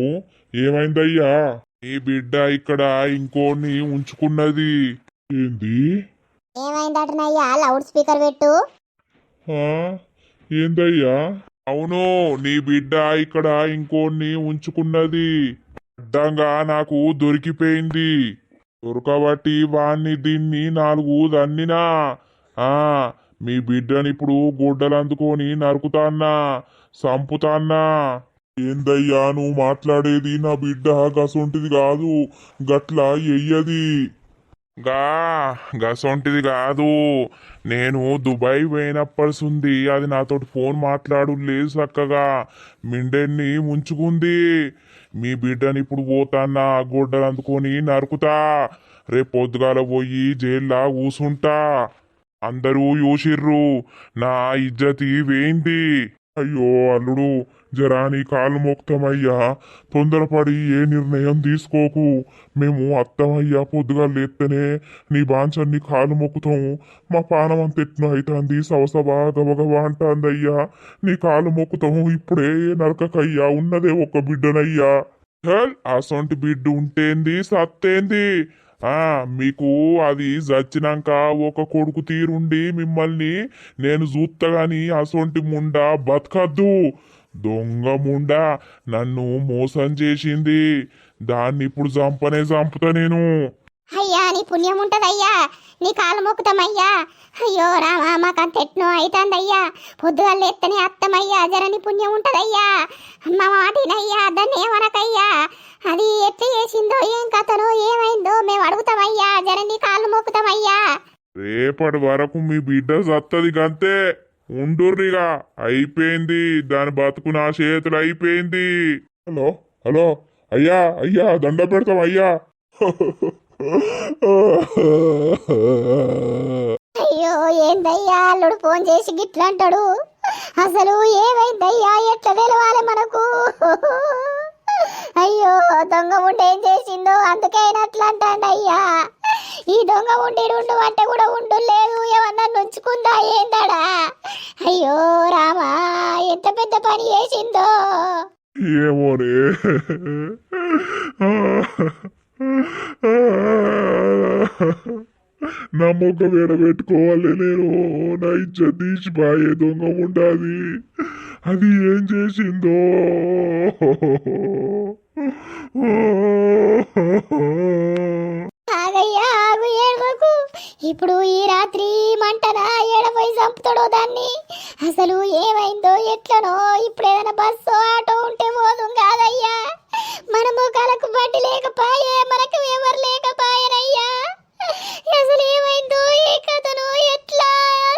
ఏమైందయ్యా? నీ బిడ్డ ఇక్కడ ఇంకోడిని ఉంచుకున్నది. ఏంది? ఏమైందటనయ్యా? లౌడ్ స్పీకర్ పెట్టు. ఏందయ్యా? అవును, నీ బిడ్డ ఇక్కడ ఇంకోడిని ఉంచుకున్నది. అడ్డంగా నాకు దొరికిపోయింది. దొరకబట్టి వాణ్ణి దీన్ని 4 దన్నినా. మీ బిడ్డని ఇప్పుడు గొడ్డలు అందుకొని నరుకుతాన్నా, సంపుతాన్నా. ఏందయ్యా నువ్వు మాట్లాడేది? నా బిడ్డ గసొంటిది కాదు, గట్ల ఎయ్యది. గా గసొంటిది కాదు. నేను దుబాయ్ పోయినప్పటిసుంది అది నాతోటి ఫోన్ మాట్లాడు లేదు చక్కగా మిండెన్ని ముంచుకుంది. మీ బిడ్డని ఇప్పుడు పోతాన్నా గొడ్డలు అందుకొని నరుకుతా. రేపు పొద్దుగాల పోయి జైల్లో కూసుంటా. అందరూ చూసిర్రు నా ఇజ్జతి వేయింది. అయ్యో అల్లుడు, జరా నీ కాలు మోక్తమయ్యా, తొందరపడి ఏ నిర్ణయం తీసుకోకు. మేము అత్తమయ్యా పొద్దుగా లేస్తేనే నీ బాంచన్ని కాలు మొక్కుతాము. మా పానం అంత ఎట్నో అవుతుంది, సవసవా గబగబా అంటాందయ్యా. నీ కాలు మొక్కుతాము ఇప్పుడే నరకకయ్యా, ఉన్నదే ఒక బిడ్డనయ్యా. హెల్ అసొంటి బిడ్డ ఉంటేంది సత్తేంది. మీకు అది చచ్చినాక ఒక కొడుకు తీరుండి మిమ్మల్ని నేను చూత్తగాని అసొంటి ముండా బతకద్దు. దొంగ ముండా నన్ను మోసం చేసింది, దాన్ని ఇప్పుడు చంపుతా నేను. అయ్యా నీ పుణ్యం ఉంటదయ్యా, నీ కాలు మొక్కుతామయ్యా. అయ్యో రామా మాకంత ఎట్నో అవుతుందయ్యా, పొద్దుగా లేస్తేనే అత్తమయ్యా, జర నీ పుణ్యం ఉంటదయ్యా. మా మాటినయ్యా, దాన్ని ఏమనకయ్యా. అది ఎట్లా చేసిందో ఏం కథనో ఏమైందో మేము అడుగుతామయ్యా, జర నీ కాళ్ళు మొక్కుతామయ్యా. రేపటి వరకు మీ బిడ్డ సత్తది గంతే. ఉండుర్రిగా, అయిపోయింది దాని బతుకు నా చేతులు అయిపోయింది. హలో హలో అయ్యా అయ్యా దండ పెడతాం అయ్యా. అయ్యో ఏందయ్యా అల్లుడు ఫోన్ చేసి గిట్లా అంటాడు. అసలు ఏమైందయ్యా, ఎట్లా తెలవాలి మనకు. అయ్యో దొంగ ఉండి ఏం చేసిందో అందుకైనా అట్లా అంటాడయ్యా. ఈ దొంగ ఉండి ఉండు అంటే కూడా ఉండు లేదు, ఏమన్నా నుంచుకుందా ఏందడా. అయ్యో రామా ఎంత పెద్ద పని చేసిందో. ఏమోనే, నా మొక్క వేడ పెట్టుకోవాలి నేను. నా ఇజ్జత్ తీసి బాయే దొంగ ఉండాది. అది ఏం చేసిందో. ఆగయ్యా ఆగు, ఏడవకు. ఇప్పుడు ఈ రాత్రి మంటనా ఏడపోయి చంపుతాడో దాన్ని. అసలు ఏమైందో ఎట్లనో ఇప్పుడు ఏదైనా బస్సు ఆటో ఉంటే పోదు కాదయ్యా. మన ముఖాలకు బట్టి లేకపాయే, మనకు ఎవరు లేకపాయనయ్యా. అసలు ఏమైందో ఏ కథనో ఎట్లా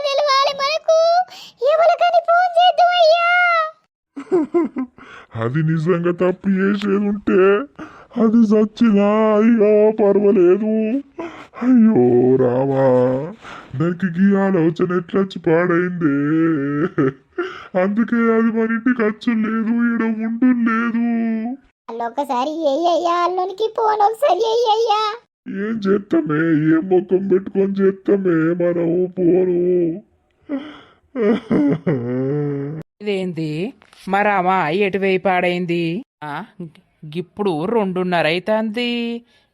తెలవాలి మనకు. ఎవరికని ఫోన్ చేద్దామయ్యా. అది నిజంగా తప్పు చేసేది ఉంటే అది చచ్చినా అయ్యో పర్వాలేదు. అయ్యో రామా, దానికి ఈ ఆలోచన ఎట్లొచ్చి పాడైంది. అందుకే అది మన ఇంటికి అచ్చు లేదు, ఈడ ఉండు లేదు. ఒకసారి అయ్యయ్యా అల్లునికి ఫోన్ ఒకసారి అయ్యయ్యా. ఏం చేస్తామే, ఏం ముఖం పెట్టుకొని చేస్తామే మనం పోను. ఇదేంది మరామా ఎటువైపు పాడైంది? ఇప్పుడు 2:30 అవుతుంది,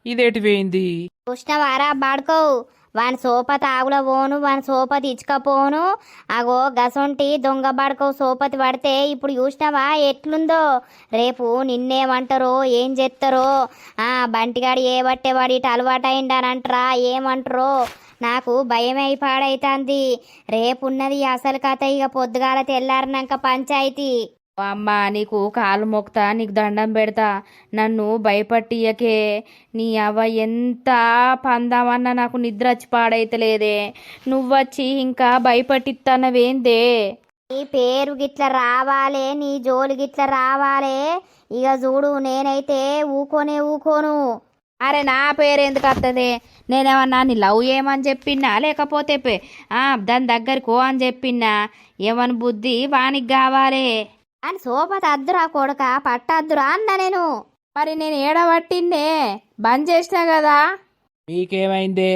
ఇదేటిపోయింది? చూసినవారా బాడుకోవు, వాని సోపతి ఆగుల పోను, వాని సోపతి ఇచ్చుకపోను. అగో గసొంటి దొంగ బాడుకోవు సోపతి పడితే ఇప్పుడు చూసినావా ఎట్లుందో. రేపు నిన్నేమంటారో ఏం చేస్తారో. బంటిగాడు ఏ బట్టేవాడు ఇటు అలవాటైండనంటారా ఏమంటారో. నాకు భయమై పాడైతుంది. రేపున్నది అసలు కథ. ఇక పొద్దుగాల తెల్లారినాక పంచాయితీ. అమ్మ నీకు కాలు మొక్తా, నీకు దండం పెడతా, నన్ను భయపట్టియకే. నీ అవ్వ ఎంత పందామన్నా నాకు నిద్ర వచ్చి పాడైతలేదే. నువ్వొచ్చి ఇంకా భయపట్టిస్తానవేందే? నీ పేరు గిట్ల రావాలే, నీ జోలు గిట్ల రావాలే. ఇక చూడు నేనైతే ఊకోను. అరే నా పేరు ఎందుకు వస్తుంది? నేనేమన్నా నీ లవ్ ఏమని చెప్పినా, లేకపోతే దాని దగ్గరకో అని చెప్పినా? ఏమని బుద్ధి వానికి కావాలి అని సోపతి అద్దురా కొడక, పట్టద్దురా అన్న నేను. మరి నేను ఏడబట్టిందే, బంద్ చేసినా కదా. మీకేమైందే?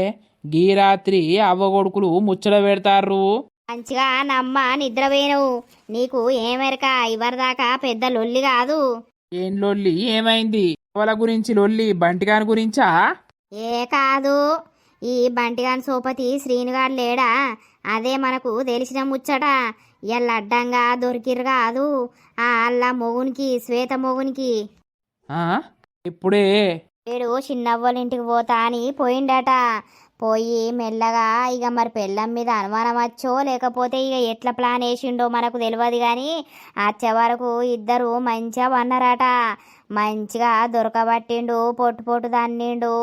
గీ రాత్రి అవ్వగొడుకులు ముచ్చట పెడతారు. మంచిగా నమ్మ నిద్రపోయిను. నీకు ఏమెరక, ఇవరిదాకా పెద్ద లొల్లి కాదు. ఏం లొల్లి? ఏమైంది? ఎవల గురించి లొల్లి? బంటిగాని గురించా? ఏ కాదు, ఈ బంటిగాని సోపతి శ్రీనుగాడు లేడా, అదే మనకు తెలిసిన ముచ్చట. ఇలా అడ్డంగా దొరికిరు కాదు అల్ల మొగునికి, శ్వేత మొగునికి. ఇప్పుడే వీడు చిన్నవ్వల ఇంటికి పోతా అని పోయిండట. పోయి మెల్లగా ఇక మరి పెళ్ళం మీద అనుమానం వచ్చో లేకపోతే ఇక ఎట్లా ప్లాన్ వేసిండో మనకు తెలియదు కానీ వచ్చే వరకు ఇద్దరు మంచిగా వన్నారట. మంచిగా దొరకబట్టిండు, పొట్టు పొట్టు దన్నిండు,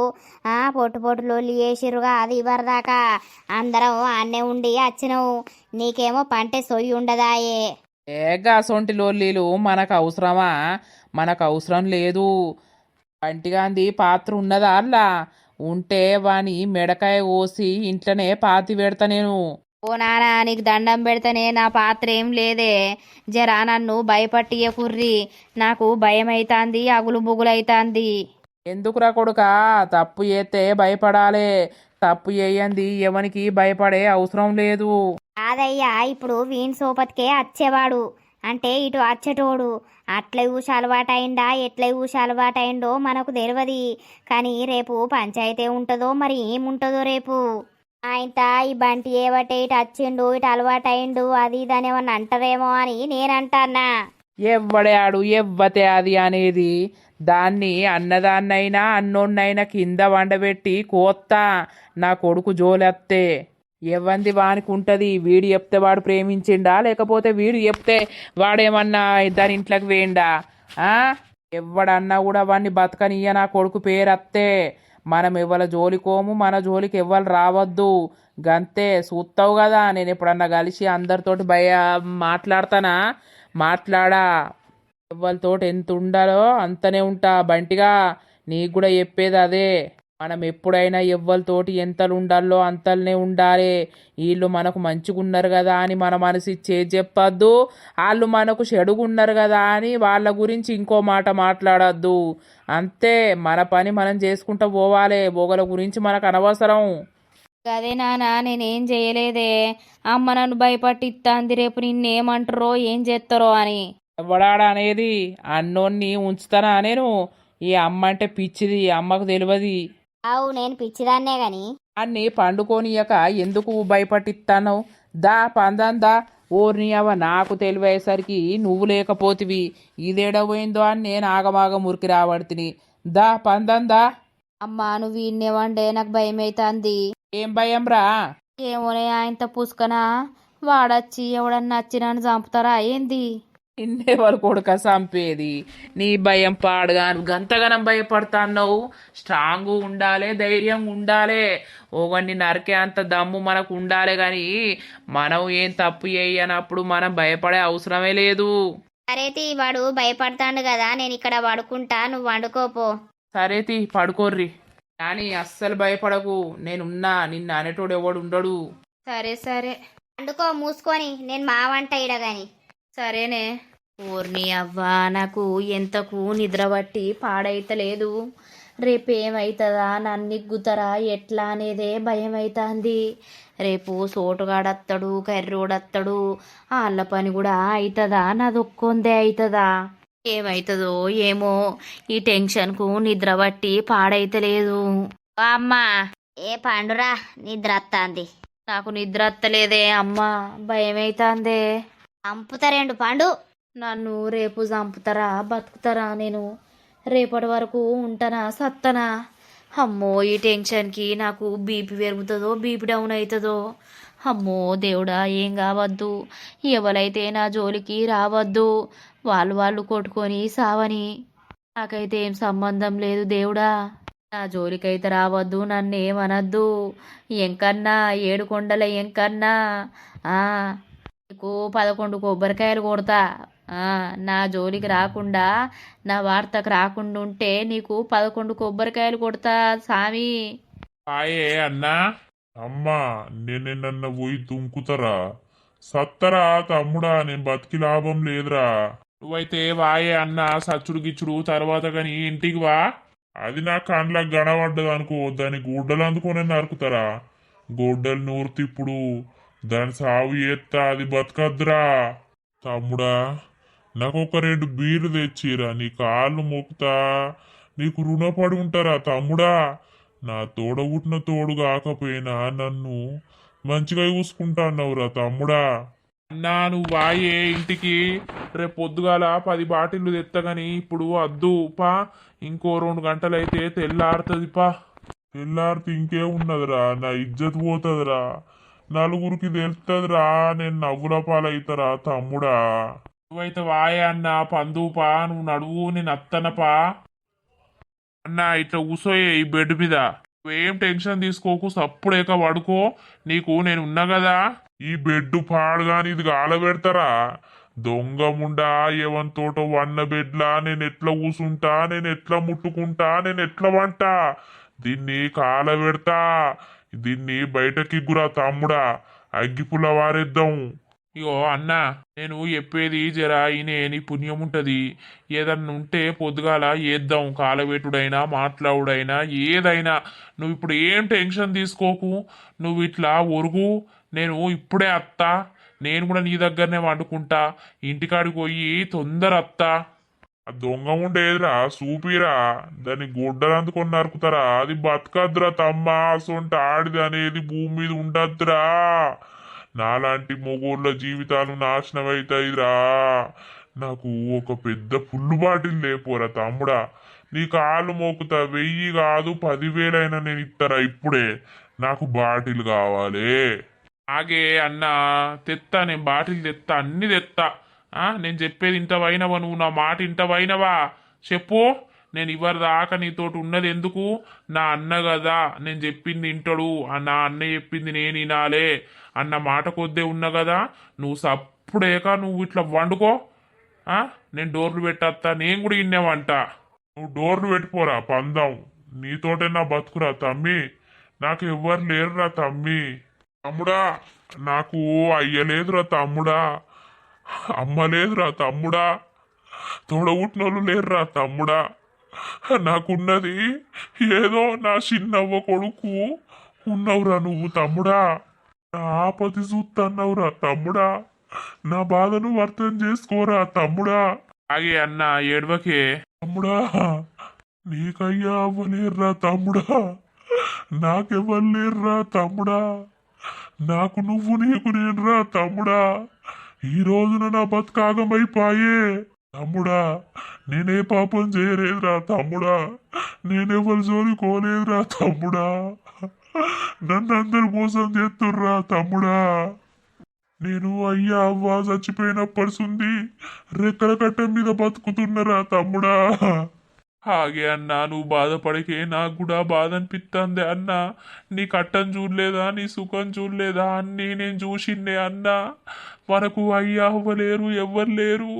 పొట్టు పొట్టు లొల్లి వేసిర్రుగా అది ఇవరిదాకా అందరం అన్నే ఉండి వచ్చినావు. నీకేమో పంటే సొయ్యి ఉండదాయే. ఏగాసొంటి లోల్లీలు మనకు అవసరమా? మనకు అవసరం లేదు. పంటిగాంది పాత్ర ఉన్నదా అల్లా? ఉంటే వాని మెడకాయ కోసి ఇంట్లోనే పాతి పెడతా నేను. ఓ నానా, నీకు దండం పెడతానే, నా పాత్ర ఏం లేదే. జరా నన్ను భయపట్టియ కుర్రి, నాకు భయం అవుతుంది, అగులు బుగులైతాంది. ఎందుకురా కొడుకా? తప్పు చేస్తే భయపడాలే. తప్పు చేయంది ఎవనికి భయపడే అవసరం లేదు. కాదయ్యా, ఇప్పుడు వీణ్ సోపతికే వచ్చేవాడు అంటే ఇటు వచ్చేటోడు. అట్లా ఊసి అలవాటైందా ఎట్లా ఊసి అలవాటైందో మనకు తెలియదు. కానీ రేపు పంచాయతీ ఉంటుందో మరి ఏముంటుందో రేపు. ఆయన ఈ బంటి ఏవటే ఇటు వచ్చిండు, ఇటు అలవాటైండు, అది ఇదని ఏమన్నా అంటారేమో అని నేనంటానా. ఎవ్వడే ఆడు ఎవ్వతే అది అనేది. దాన్ని అన్నదాన్నైనా అన్నోన్నైనా కింద వండబెట్టి కోత్తా నా కొడుకు జోలెత్తే. ఎవ్వంది వానికి ఉంటుంది. వీడు చెప్తే వాడు ప్రేమించిండా లేకపోతే వీడు చెప్తే వాడేమన్నా దాని ఇంట్లోకి వేయండా? ఎవ్వడన్నా కూడా వాడిని బతకనియ్య నా కొడుకు పేరత్తే. మనం ఎవ్వల జోలికోము, మన జోలికి ఎవ్వరు రావద్దు. గంతే. చూస్తావు కదా, నేను ఎప్పుడన్నా కలిసి అందరితోటి మాట్లాడతానా? మాట్లాడా. ఎవ్వరితోటి ఎంత ఉండాలో అంతనే ఉంటా. బంటిగా నీకు కూడా చెప్పేది అదే. మనం ఎప్పుడైనా ఎవ్వరితోటి ఎంతలు ఉండాలో అంతలనే ఉండాలి. వీళ్ళు మనకు మంచిగున్నారు కదా అని మన మనసు ఇచ్చేది చెప్పద్దు. వాళ్ళు మనకు చెడుగున్నారు కదా అని వాళ్ళ గురించి ఇంకో మాట మాట్లాడద్దు. అంతే. మన పని మనం చేసుకుంటూ పోవాలి. బొగల గురించి మనకు అనవసరం. అదే నానా, నేనేం చేయలేదే. అమ్మ నన్ను భయపట్టిస్తాంది, రేపు నిన్నేమంటారో ఏం చేస్తారో అని. ఎవడాడ అనేది? అన్నోన్ని ఉంచుతానా నేను? ఈ అమ్మ అంటే పిచ్చిది, అమ్మకు తెలియదు. అవు, నేను పిచ్చిదాన్నే గాని అన్ని పండుకోనియక ఎందుకు భయపట్టిస్తాను? దా పందందా. ఓర్ని అవ నాకు తెలివేసరికి నువ్వు లేకపోతివి. ఇదేడపోయిందో అని నేను ఆగమాగ మురికి రాబడుతుంది. దా పందందా. అమ్మా, నువ్వు ఇన్నేవండే నాకు భయం అవుతుంది. ఏం భయం రా? ఏమోనే, ఆయనతో పుసుకనా వాడచ్చి ఎవడన్నా వచ్చి నన్ను చంపుతారా ఏంది? ఇన్నేవారు కొడుక చంపేది? నీ భయం పాడుగా. గంతగనం భయపడతాన్నావు. స్ట్రాంగ్ ఉండాలి, ధైర్యం ఉండాలి. ఓవన్నీ నరికే అంత దమ్ము మనకు ఉండాలి. కానీ మనం ఏం తప్పు చేయనప్పుడు మనం భయపడే అవసరమే లేదు. సరేతి, వాడు భయపడతాడు కదా, నేను ఇక్కడ పడుకుంటా, నువ్వు వండుకోపో. సరేతి పడుకోర్రి. కానీ అస్సలు భయపడకు, నేనున్నా. నిన్న అనేటోడు ఎవడు ఉండడు. సరే సరే, వండుకో మూసుకొని, నేను మా వంట ఇడగాని. సరేనే. ఊర్ని అవ్వా, నాకు ఎంతకు నిద్ర పట్టి పాడైతలేదు. రేపేమవుతుందా, నన్ను ఇగ్గుతారా ఎట్లా అనేదే భయం అవుతుంది. రేపు సోటుగాడత్తడు, కర్రోడత్తడు, వాళ్ళ పని కూడా అవుతుందా, నాదొక్కొందే అవుతుందా? ఏమవుతుందో ఏమో, ఈ టెన్షన్కు నిద్ర పట్టి పాడైతలేదు. అమ్మా, ఏ పండురా నిద్ర వస్తుంది? నాకు నిద్ర వస్తలేదే అమ్మా, భయమైతుందే. చంపుతారేండు పండు. నన్ను రేపు చంపుతారా బతుకుతారా? నేను రేపటి వరకు ఉంటానా సత్తనా? అమ్మో, ఈ టెన్షన్కి నాకు బీపీ పెరుగుతుందో బీపీ డౌన్ అవుతుందో. అమ్మో దేవుడా, ఏం కావద్దు. ఎవరైతే నా జోలికి రావద్దు. వాళ్ళు కొట్టుకొని సావని. నాకైతే ఏం సంబంధం లేదు దేవుడా. నా జోలికైతే రావద్దు, నన్ను ఏమనద్దు. ఎంకన్నా, 7 కొండల ఎంకన్నా, నీకు 11 కొబ్బరికాయలు కొడతా. నా జోలికి రాకుండా, నా వార్తకు రాకుండా ఉంటే నీకు 11 కొబ్బరికాయలు కొడతా సామి. ఆయే అన్నా. అమ్మా, నేను నన్ను పోయి దుంకుతారా? సత్తరా తమ్ముడా, నేను బతికి లాభం లేదురా. నువ్వైతే వాయే అన్న, సచ్చుడు గిచ్చుడు తర్వాత కానీ ఇంటికి వా. అది నా కండ్లకు గడవడ్డది అనుకో, దాని గుడ్డలు అందుకొని నరుకుతారా? గొడ్డలు నూర్తిప్పుడు దాని సాగు చేస్తా, అది బతకద్దురా. తమ్ముడా, నాకు ఒక 2 బీర్లు తెచ్చిరా, నీ కాళ్ళు మొక్కుతా. నీకు రుణపడి ఉంటారా తమ్ముడా? నా తోడబుట్టిన తోడు కాకపోయినా నన్ను మంచిగా చూసుకుంటా అన్నావురా తమ్ముడా. అన్నా నువ్వు వాయే ఇంటికి రేపు పొద్దుగాల 10 బాటిళ్ళు తెత్తగాని ఇప్పుడు వద్దు పా. ఇంకో 2 గంటలైతే తెల్లారుతుంది పా. తెల్లారితే ఇంకే ఉన్నదిరా, నా ఇజ్జత్ పోతుందిరా, నలుగురికి తెలుస్తుందిరా, నేను నవ్వుల పాలవుతారా తమ్ముడా. నువ్వైతే వాయే అన్న పందుపా, నువ్వు నడువు నేను అత్తనపా. అన్న ఇట్లా కూసోయే ఈ బెడ్ మీద. నువ్వేం టెన్షన్ తీసుకోకు, సప్పుడేక పడుకో. నీకు నేను ఉన్నా కదా. ఈ బెడ్ పాడుగాని ఇది గాలబెడతారా? దొంగ ముండా ఏవంతోటో వన్న బెడ్లా నేను ఎట్లా కూసుంటా, నేను ఎట్లా ముట్టుకుంటా, నేను ఎట్లా వంటా? దీన్ని కాలబెడతా, దీన్ని బయటకి గురా తమ్ముడా, అగ్గిపుల్ల వారేద్దాం. ఇగో అన్న నేను చెప్పేది జరా ఈయనే, నీ పుణ్యం ఉంటది. ఏదన్నా ఉంటే పొద్దుగాల ఏద్దాం, కాలబెట్టుడైనా మాట్లాడుడైనా ఏదైనా. నువ్వు ఇప్పుడు ఏం టెన్షన్ తీసుకోకు. నువ్వు ఇట్లా ఒరుగు, నేను ఇప్పుడే అత్తా. నేను కూడా నీ దగ్గరనే వండుకుంటా. ఇంటికాడికి పోయి తొందర అత్తా. ఆ దొంగ ఉండేదిరా సూపిరా, దాన్ని గొడ్డలు అందుకొని నరుకుతారా? అది బతకద్దురా తమ్మా, అసొంటి ఆడిది అనేది భూమి మీద ఉండద్దురా. నాలాంటి మొగోళ్ళ జీవితాలు నాశనం అవుతాయిరా. నాకు ఒక పెద్ద ఫుల్ బాటిల్ లేపోరా తమ్ముడా, నీ కాళ్ళు మోకుతా. 1000 కాదు 10,000 నేను ఇస్తారా ఇప్పుడే. నాకు బాటిల్ కావాలి. ఆగే అన్న తెత్తా, నేను బాటిల్ తెత్తా, అన్ని తెత్తా. నేను చెప్పేది ఇంటవైనవా? నువ్వు నా మాట ఇంటవైనవా చెప్పు. నేను ఇవరి దాకా నీతోటి ఉన్నది ఎందుకు? నా అన్న కదా, నేను చెప్పింది ఇంటడు. నా అన్న చెప్పింది నేను వినాలే అన్న మాట కొద్దే ఉన్నా కదా. నువ్వు సప్పుడేక నువ్వు ఇట్లా వండుకో. నేను డోర్లు పెట్టేస్తా, నేను కూడా ఇన్నేవంట. నువ్వు డోర్లు పెట్టిపోరా పందం, నీతోటే నా బతుకురా తమ్మి. నాకు ఎవ్వరు లేరురా తమ్మి. తమ్ముడా నాకు అయ్యలేదురా తమ్ముడా, అమ్మ లేదురా తమ్ముడా, తోడబుట్టినోళ్ళు లేరురా తమ్ముడా. నాకున్నది ఏదో నా చిన్నవ్వ కొడుకు ఉన్నవురా నువ్వు తమ్ముడా. నా ఆపతి చూస్తున్నావురా తమ్ముడా, నా బాధను అర్థం చేసుకోరా తమ్ముడా. ఆగే అన్న ఏడవకే. తమ్ముడా నీకయ్యా అవ్వలేర్రా తమ్ముడా, నాకెవ్వరు లేర్రా తమ్ముడా, నాకు నువ్వు నీకు నేనురా తమ్ముడా. ఈ రోజున నా బతుకాగమైపాయే తమ్ముడా. నేనే పాపం చేయలేదురా తమ్ముడా, నేనెవరు జోలికోలేదురా తమ్ముడా. నన్ను అందరు మోసం చేస్తుర్రా తమ్ముడా. నేను అయ్యా అవ్వ చచ్చిపోయినప్పటిసుంది రెక్కల కట్ట మీద బతుకుతున్నరా తమ్ముడా. ఆగే అన్నా నువ్వు బాధపడికే, నాకు కూడా బాధ అనిపిస్తుంది అన్న. నీ కట్టం చూడలేదా, నీ సుఖం చూడలేదా? అన్నీ నేను చూసిండే అన్నా. మనకు అయ్యా అవ్వలేరు, ఎవ్వరు లేరు.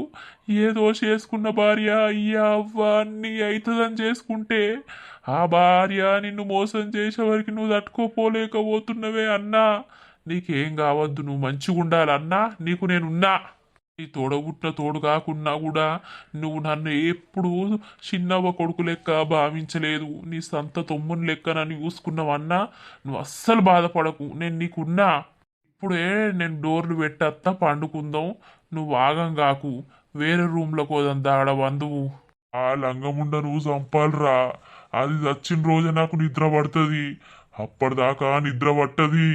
ఏదో చేసుకున్న భార్య అయ్యా అవ్వ అన్నీ అవుతుందని చేసుకుంటే ఆ భార్య నిన్ను మోసం చేసేవరకు నువ్వు తట్టుకోపోలేకపోతున్నవే అన్నా. నీకేం కావద్దు, నువ్వు మంచిగా ఉండాలన్నా. నీకు నేనున్నా. నీ తోడబుట్టిన తోడు కాకున్నా కూడా నువ్వు నన్ను ఎప్పుడు చిన్నవ్వ కొడుకు లెక్క భావించలేదు. నీ సంత తొమ్ముని లెక్క నన్ను చూసుకున్నావన్నా. నువ్వు అస్సలు బాధపడకు, నేను నీకున్నా. ఇప్పుడే నేను డోర్లు పెట్టేస్తా, పండుకుందాం. నువ్వు ఆగం కాకు, వేరే రూమ్లో కోదంతా ఆడ బంధువు. ఆ లంగముండ నువ్వు చంపాలిరా, అది చచ్చిన రోజే నాకు నిద్ర పడుతుంది, అప్పటిదాకా నిద్ర పట్టది.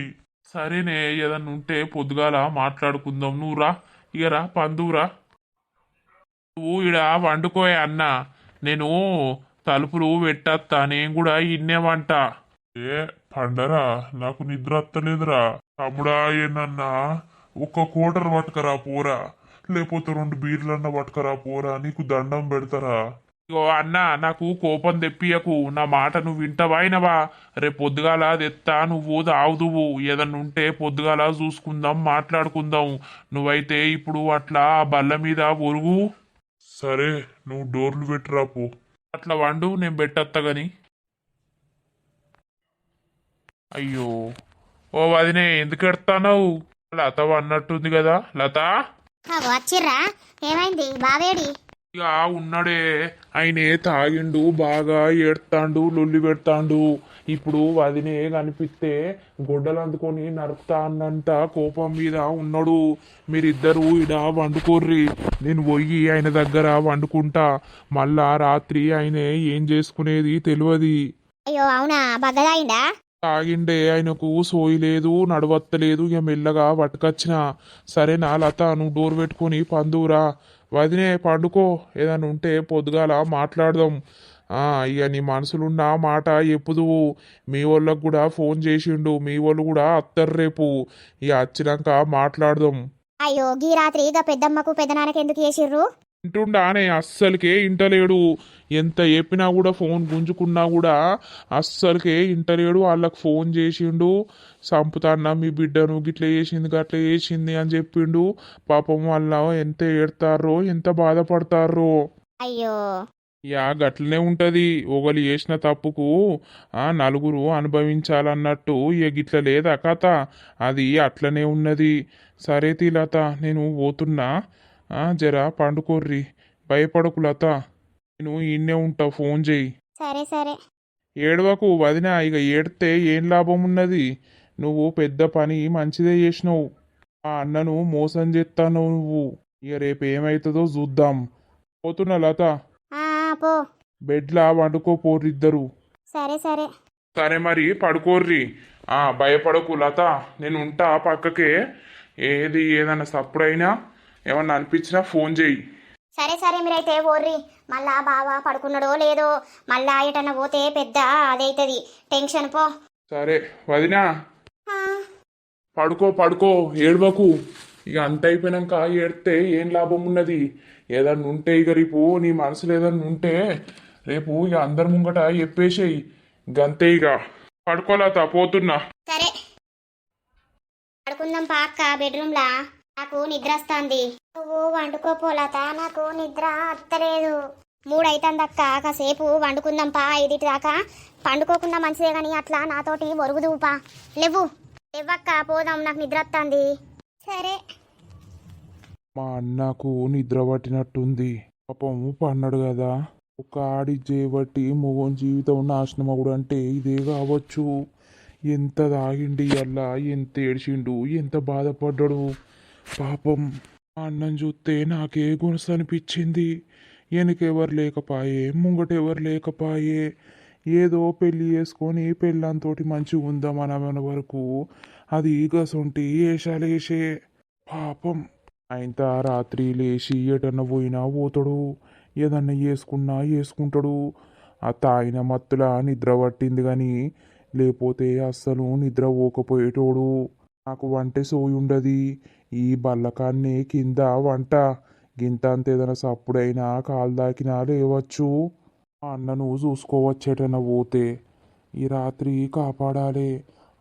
సరేనే, ఏదన్నా ఉంటే పొద్దుగాల మాట్లాడుకుందాం. నువ్వు రా, ఇక రా పందువురా. నువ్వు ఇడ వండుకోయే అన్న, నేను తలుపులు పెట్టేస్తా. నేను కూడా ఇన్నేవంట. ఏ పండరా, నాకు నిద్ర వస్తలేదురా తమ్ముడా. ఏనన్నా ఒక్క కోటర్ పట్టుకరా పోరా, లేకపోతే 2 బీర్లన్నా పట్టుకరా పోరా, నీకు దండం పెడతారా. ఇగో అన్న, నాకు కోపం తెప్పియకు. నా మాట నువ్వు వింటవాయినవా? రేపు పొద్దుగాల తెత్తా, నువ్వు తాగుదువు. ఏదన్నా ఉంటే పొద్దుగాల చూసుకుందాం, మాట్లాడుకుందాం. నువ్వైతే ఇప్పుడు అట్లా ఆ బల్ల మీద ఒరుగు. సరే నువ్వు డోర్లు పెట్టిరా పో. అట్లా వండు, నేను పెట్టత్తా గాని. అయ్యో ఓ వదినే, ఎందుకు ఎడతావు? లత అన్నట్టుంది కదా. లత వచ్చిర్రా? ఏమైంది బావేడి? ఇక ఉన్నాడే, ఆయనే తాగిండు, బాగా ఏడ్తాండు, లొల్లి పెడతాండు. ఇప్పుడు వదినే కనిపిస్తే గొడ్డలు అందుకొని నరుకుతా అన్నంట కోపం మీద ఉన్నాడు. మీరిద్దరూ ఇడ వండుకోర్రి, నేను పోయి ఆయన దగ్గర వండుకుంటా. మళ్ళా రాత్రి ఆయన ఏం చేసుకునేది తెలియదు. అయ్యో అవునా, బగ్గదాయిందా? తాగిండే ఆయనకు సోయి లేదు నడవత్తలేదు ఇక మెల్లగా పట్టుకొచ్చిన సరేనా లత నువ్వు డోర్ పెట్టుకొని పందురా వదినే పండుకో ఏదైనా ఉంటే పొద్దుగాల మాట్లాడదాం ఇక నీ మనసులున్న మాట ఎప్పుదువు మీ వాళ్ళకు కూడా ఫోన్ చేసిండు మీ వాళ్ళు కూడా అత్తరు రేపు ఇక వచ్చినాక మాట్లాడదాం అయ్యో గీ రాత్రి ఇక పెద్దమ్మకు పెద్దనాన్నకి ఎందుకు చేసిర్రు ఇంటుండానే అస్సలకే ఇంటలేడు ఎంత చెప్పినా కూడా ఫోన్ గుంజుకున్నా కూడా అస్సలకే ఇంటలేడు వాళ్ళకి ఫోన్ చేసిండు సంపుతాన్నా మీ బిడ్డను గిట్ల చేసింది గట్ల చేసింది అని చెప్పిండు పాపం వాళ్ళ ఎంత ఏడతారో ఎంత బాధపడతారో అయ్యో గట్లనే ఉంటది ఒకరు చేసిన తప్పుకు నలుగురు అనుభవించాలన్నట్టు ఇక గిట్ల లేదా కథ అది అట్లనే ఉన్నది సరే లత నేను పోతున్నా జరా పండుకోర్రి భయపడకు లత నేను ఈయన్నే ఉంటా ఫోన్ చేయి సరే సరే ఏడవకు వదినా ఇక ఏడితే ఏం లాభం ఉన్నది నువ్వు పెద్ద పని మంచిదే చేసినావు ఆ అన్నను మోసం చేస్తాను నువ్వు ఇక రేపు ఏమవుతుందో చూద్దాం పోతున్నా లత పో బెడ్లా వండుకోపోరిద్దరు సరే సరే సరే మరి పడుకోర్రి భయపడకు లత నేను ఉంటా పక్కకే ఏదన్నా సప్పుడైనా ఏమన్నా అనిపించినా ఫోన్ చేయి సరే సరే మీరైతే ఓర్రి మళ్ళా బావ పడుకున్నాడో లేదో మళ్ళా ఎటన్నా పోతే పెద్ద అదైతుంది టెన్షన్ పో సరే వదినా ఆ, పడుకో ఏడవకు ఇక అంత అయిపోయినాక ఏడితే ఏం లాభం ఉన్నది ఏదన్నా ఉంటే ఇక రేపు నీ మనసులో ఏదన్నా ఉంటే రేపు ఇక అందరి ముంగట చెప్పేసేయి గంతే ఇక పడుకోలేత పోతున్నా సరే పడుకుందాం పాక్క బెడ్రూమ్లా నాకు నిద్ర వస్తుంది నువ్వు వండుకోపోలత నాకు నిద్ర అత్తలేదు 3 అవుతుందక్క కాసేపు వండుకుందాం పా 5 దాకా పండుకోకుండా మంచిదే కానీ అట్లా నాతోటి ఒరుగుదువుపా లేవక్క పోదాం నాకు నిద్ర వస్తుంది సరే మా అన్నకు నిద్ర పట్టినట్టుంది పాపము పన్నాడు కదా ఒక ఆడి చేయబట్టి మొగం జీవితం నాశనం అవ్వడు అంటే ఇదే కావచ్చు ఎంత తాగిండి అలా ఎంత ఏడ్చిండు ఎంత బాధపడ్డాడు పాపం మా అన్నం చూస్తే నాకే గుణస అనిపించింది వెనకెవరు లేకపాయే ముంగటెవరు లేకపాయే ఏదో పెళ్ళి చేసుకొని పెళ్ళంతోటి మంచిగా ఉందామన్న వరకు అది గసొంటి ఏషాలేసే పాపం ఆయన రాత్రి లేచి ఎటన్నా పోయినా పోతాడు ఏదన్నా వేసుకుంటాడు ఆ తాగిన మత్తులా నిద్ర పట్టింది కానీ లేకపోతే అస్సలు నిద్ర పోకపోయేటోడు నాకు వంట సోయి ఉండది ఈ బల్లకాన్ని కింద వంట గింత అంత ఏదైనా సప్పుడైనా కాలు దాకినా లేవచ్చు ఆ అన్నను చూసుకోవచ్చేటన్నా పోతే ఈ రాత్రి కాపాడాలి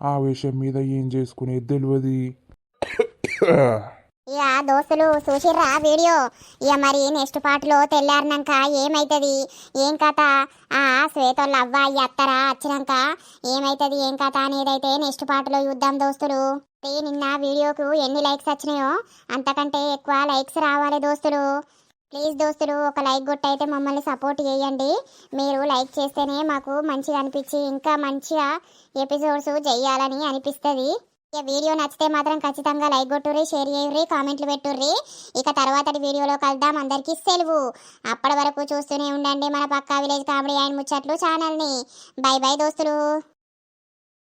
ఆవేశం మీద ఏం చేసుకునేది తెలియదు ఇక దోస్తులు చూసిర్రా వీడియో ఇక మరి నెక్స్ట్ పార్ట్లో తెల్లారినాక ఏమైతుంది ఏం కథ శ్వేతోళ్ళ అవ్వాయి అత్తరా వచ్చినాక ఏమైతుంది ఏం కథ అనేదైతే నెక్స్ట్ పార్ట్లో చూద్దాం దోస్తులు నిన్న వీడియోకు ఎన్ని లైక్స్ వచ్చినాయో అంతకంటే ఎక్కువ లైక్స్ రావాలి దోస్తులు ప్లీజ్ దోస్తులు ఒక లైక్ కొట్టయితే మమ్మల్ని సపోర్ట్ చేయండి మీరు లైక్ చేస్తేనే మాకు మంచిగా అనిపించి ఇంకా మంచిగా ఎపిసోడ్స్ చేయాలని అనిపిస్తుంది ఇక వీడియో నచ్చితే మాత్రం ఖచ్చితంగా లైక్ కొట్టుర్రి షేర్ చేయుర్రి కామెంట్లు పెట్టుర్రి ఇక తర్వాతటి వీడియోలో కలుద్దాం అందరికీ సెలవు అప్పటి వరకు చూస్తూనే ఉండండి మన పక్కా విలేజ్ కామెడీ అండ్ ముచ్చట్లు ఛానల్ని బై బై దోస్తులు